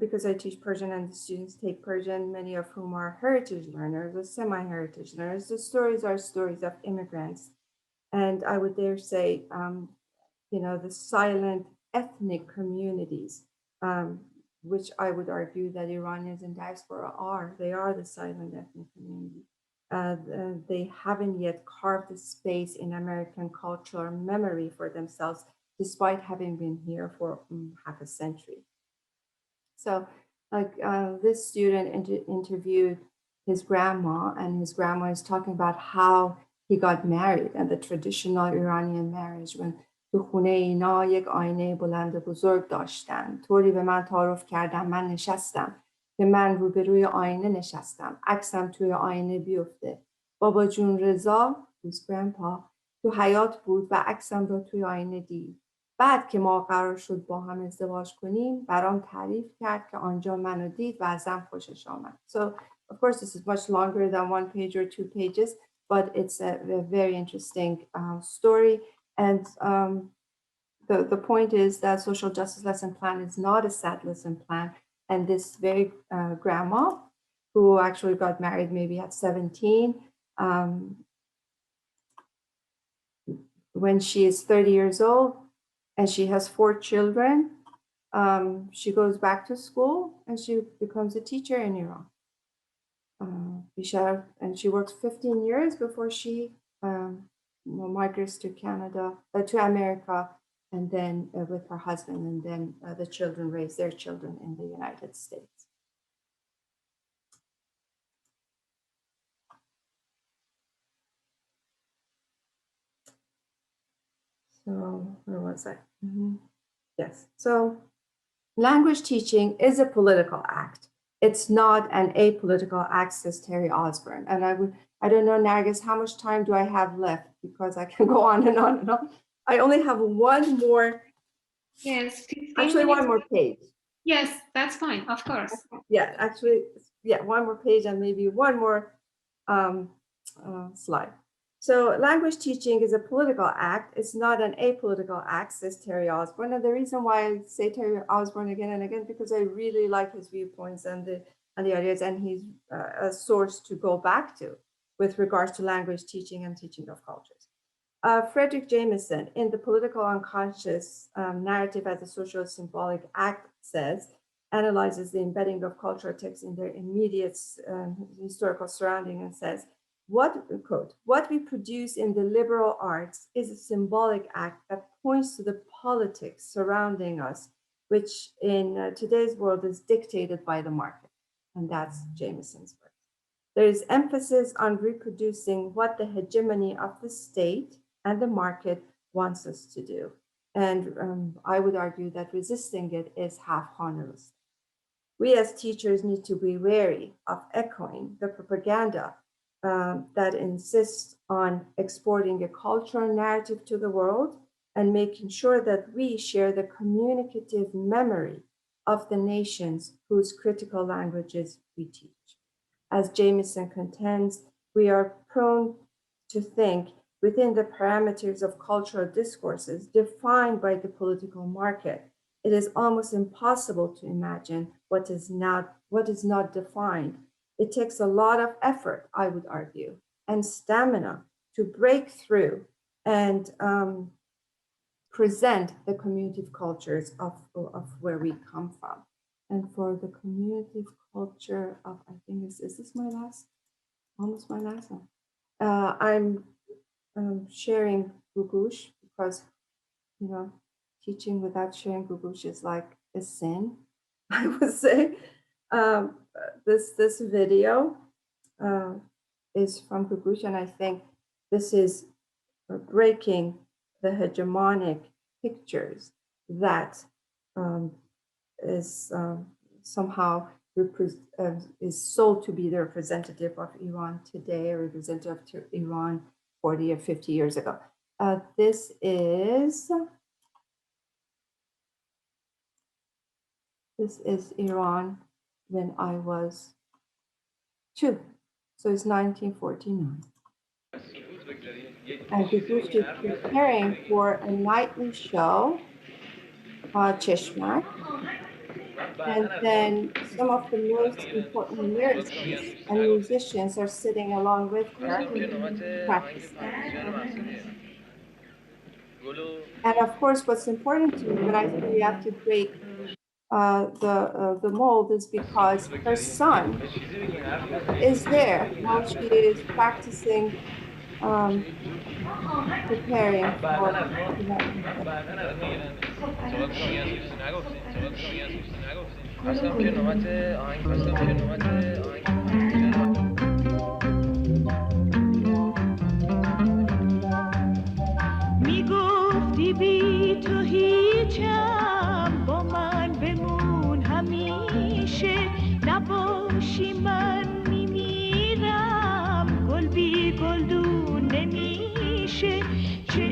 Because I teach Persian and the students take Persian, many of whom are heritage learners or semi-heritage learners, the stories are stories of immigrants. And I would dare say, you know, the silent ethnic communities, which I would argue that Iranians in diaspora are. They are the silent ethnic community. They haven't yet carved a space in American culture or memory for themselves, despite having been here for half a century. So like this student interviewed his grandma, and his grandma is talking about how he got married and the traditional Iranian marriage, when تو خونه اینا یک آینه بلند بزرگ داشتن. طوری به من تعارف کردم، من نشستم که من روبروی آینه نشستم، عکسم توی آینه بیفته. بابا جون رضا، his grandpa، تو حیات بود و عکسم رو توی آینه دید. بعد که ما قرار شد با هم ازدواج کنیم، برام تعریف کرد که آنجا منو دید و ازم خوشش آمد. So of course this is much longer than 1 page or 2 pages, but it's a very interesting story. And the point is that social justice lesson plan is not a sad lesson plan. And this very grandma, who actually got married maybe at 17, when she is 30 years old and she has 4 children, she goes back to school and she becomes a teacher in Iran. And she works 15 years before she migrates to Canada, to America, and then with her husband, and then the children raise their children in the United States. So where was I? Yes. So language teaching is a political act. It's not an apolitical act, says Terry Osborne. And I don't know, Nargis, how much time do I have left? Because I can go on and on and on. I only have one more. Yes, actually minutes. one more page. Yes, that's fine, of course. Yeah, actually, yeah, one more page and maybe one more slide. So language teaching is a political act. It's not an apolitical act, says Terry Osborne. And the reason why I say Terry Osborne again and again, because I really like his viewpoints and and the ideas, and he's a source to go back to with regards to language teaching and teaching of cultures. Frederick Jameson, in The Political Unconscious Narrative as a Social Symbolic Act, analyzes the embedding of cultural texts in their immediate historical surrounding and says, quote, what we produce in the liberal arts is a symbolic act that points to the politics surrounding us, which in today's world is dictated by the market. And that's Jameson's work. There is emphasis on reproducing what the hegemony of the state and the market wants us to do. And I would argue that resisting it is half harmless. We as teachers need to be wary of echoing the propaganda that insists on exporting a cultural narrative to the world and making sure that we share the communicative memory of the nations whose critical languages we teach. As Jameson contends, we are prone to think within the parameters of cultural discourses defined by the political market. It is almost impossible to imagine what is not defined. It takes a lot of effort, I would argue, and stamina to break through and present the communicative cultures of where we come from. And for the communicative culture of, I think, is this my last, almost my last one? I'm sharing Gugush because, you know, teaching without sharing Gugush is like a sin, I would say. This video is from Gugush, and I think this is breaking the hegemonic pictures that is somehow is sold to be the representative of Iran today, or representative to Iran 40 or 50 years ago. This is Iran when I was 2, so it's 1949. And Gugush is preparing for a nightly show, Cheshmak. And then some of the most important lyricists and musicians are sitting along with her, practicing. And of course, what's important to me when I say we have to break the mold is because her son is there while she is practicing, preparing for میگفتی بی تو هیچم با من بمون همیشه نباشی من میمیرم گل بی گلدون نمیشه چه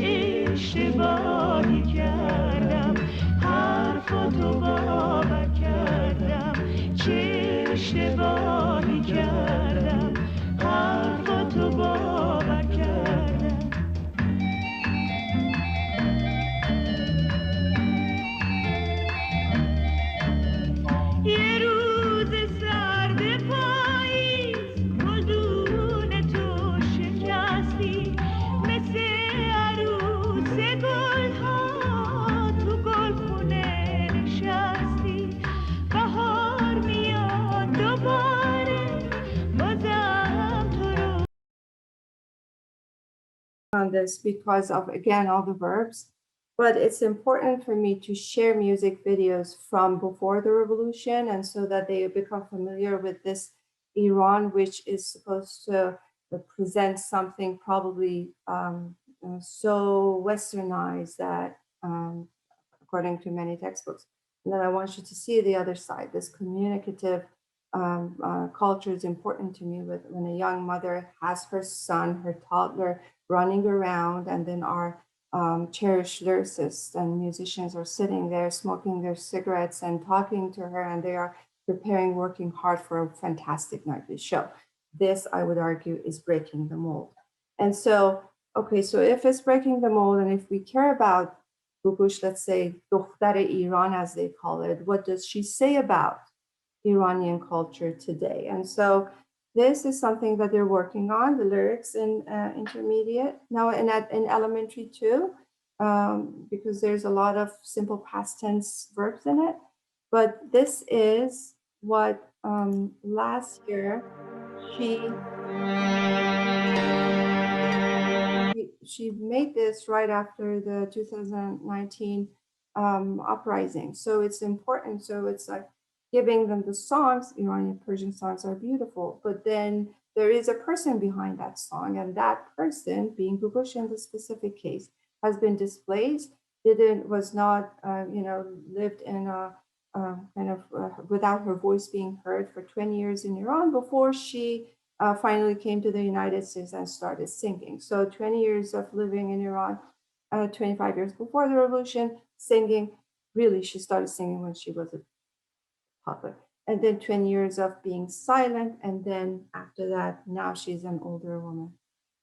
اشتباهی کردم حرفاتو باور کردم چه اشتباهی کردم حرفاتو باور کردم یه روز سرد پاییز گلدون تو شکستی مثل عروس گلها تو گلخونه نشستی بهار میاد دوباره بازم تو رو on this because of, again, all the verbs. But it's important for me to share music videos from before the revolution, and so that they become familiar with this Iran, which is supposed to present something probably so westernized that, according to many textbooks. And then I want you to see the other side. This communicative culture is important to me. When a young mother has her son, her toddler, running around, and then our cherished lyricists and musicians are sitting there smoking their cigarettes and talking to her, and they are preparing, working hard for a fantastic nightly show. This, I would argue, is breaking the mold. And so, okay, so if it's breaking the mold, and if we care about Gugush, let's say, Dokhtare Iran, as they call it, what does she say about Iranian culture today. And so this is something that they're working on, the lyrics in intermediate, now in elementary too, because there's a lot of simple past tense verbs in it. But this is what last year she made this right after the 2019 uprising. So it's important. So it's like giving them the songs. Iranian Persian songs are beautiful, but then there is a person behind that song, and that person, being Gugush in the specific case, has been displaced. Was not lived in a without her voice being heard for 20 years in Iran before she finally came to the United States and started singing. So 20 years of living in Iran, 25 years before the revolution, singing. Really, she started singing when she was a toddler. And then 20 years of being silent. And then after that, now she's an older woman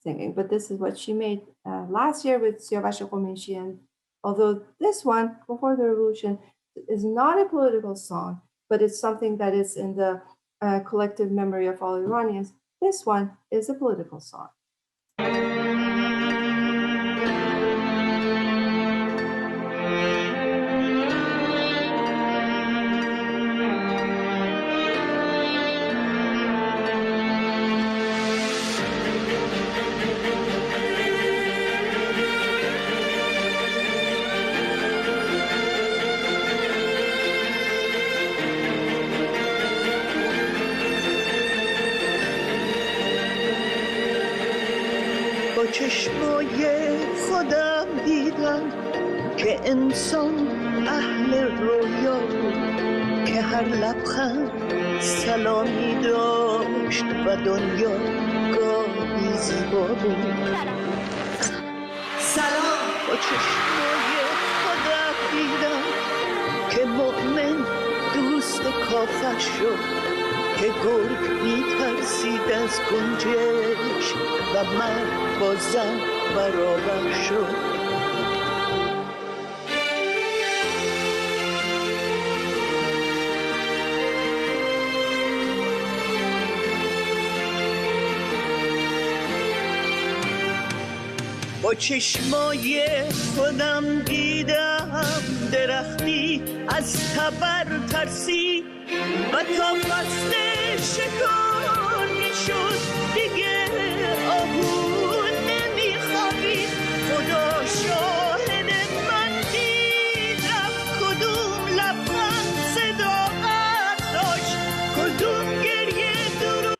singing. But this is what she made last year with Siavash Khomeini. And although this one, before the revolution, is not a political song, but it's something that is in the collective memory of all Iranians, this one is a political song. چشمای خودم دیدم که انسان اهل رویا بود که هر لبخند سلامی داشت و دنیا گاهی زیبا بود. سلام. با چشمای خودم دیدم که مؤمن دوست کافر شد که گرگ می‌ترسید از گنجش و مرد با زن برابر شد. با چشمای خودم دیدم درختی از تبر ترسید و تا فصل شکار میشد دیگه آهون نمیخوابید. خدا شاهد من دیدم کدوم لبخند صداقت داشت کدوم گریه درو.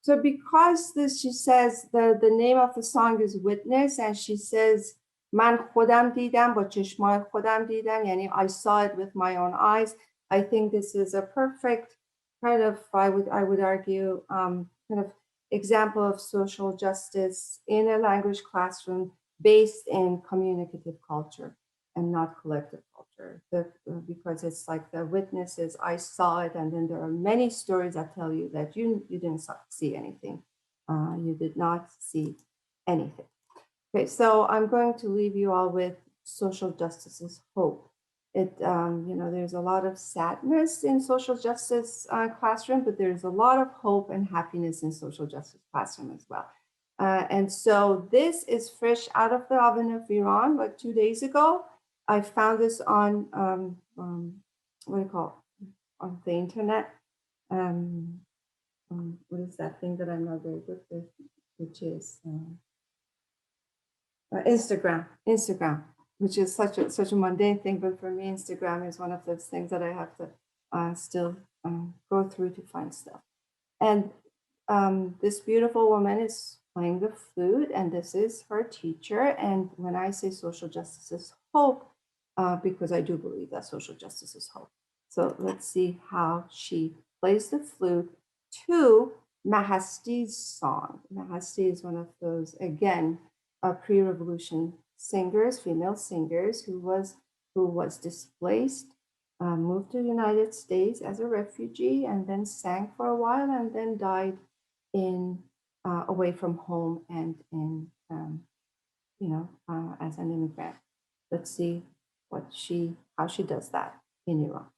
So because this, she says the name of the song is Witness, and she says من خودم دیدم با چشمای خودم دیدم, یعنی I saw it with my own eyes. I think this is a perfect kind of, I would argue, kind of example of social justice in a language classroom based in communicative culture and not collective culture. Because it's like the witnesses, I saw it, and then there are many stories that tell you that you didn't see anything. You did not see anything. Okay, so I'm going to leave you all with social justice's hope. There's a lot of sadness in social justice classroom, but there's a lot of hope and happiness in social justice classroom as well. And so this is fresh out of the oven of Iran, like 2 days ago. I found this on, what do you call it? On the internet. What is that thing that I'm not very good with, which is Instagram. Which is such a mundane thing, but for me, Instagram is one of those things that I have to still go through to find stuff. And this beautiful woman is playing the flute, and this is her teacher. And when I say social justice is hope, because I do believe that social justice is hope. So let's see how she plays the flute to Mahasti's song. Mahasti is one of those, again, pre-revolution singers, female singers, who was displaced, moved to the United States as a refugee, and then sang for a while, and then died in away from home and in as an immigrant. Let's see how she does that in Iran.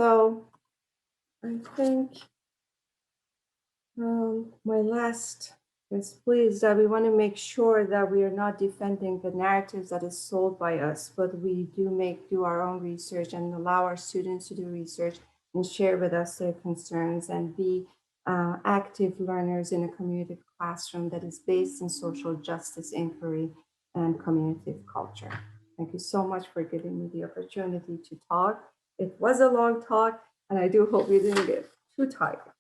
So I think my last is please that we want to make sure that we are not defending the narratives that is sold by us, but we do our own research and allow our students to do research and share with us their concerns and be active learners in a community classroom that is based in social justice inquiry and community culture. Thank you so much for giving me the opportunity to talk. It was a long talk, and I do hope we didn't get too tired.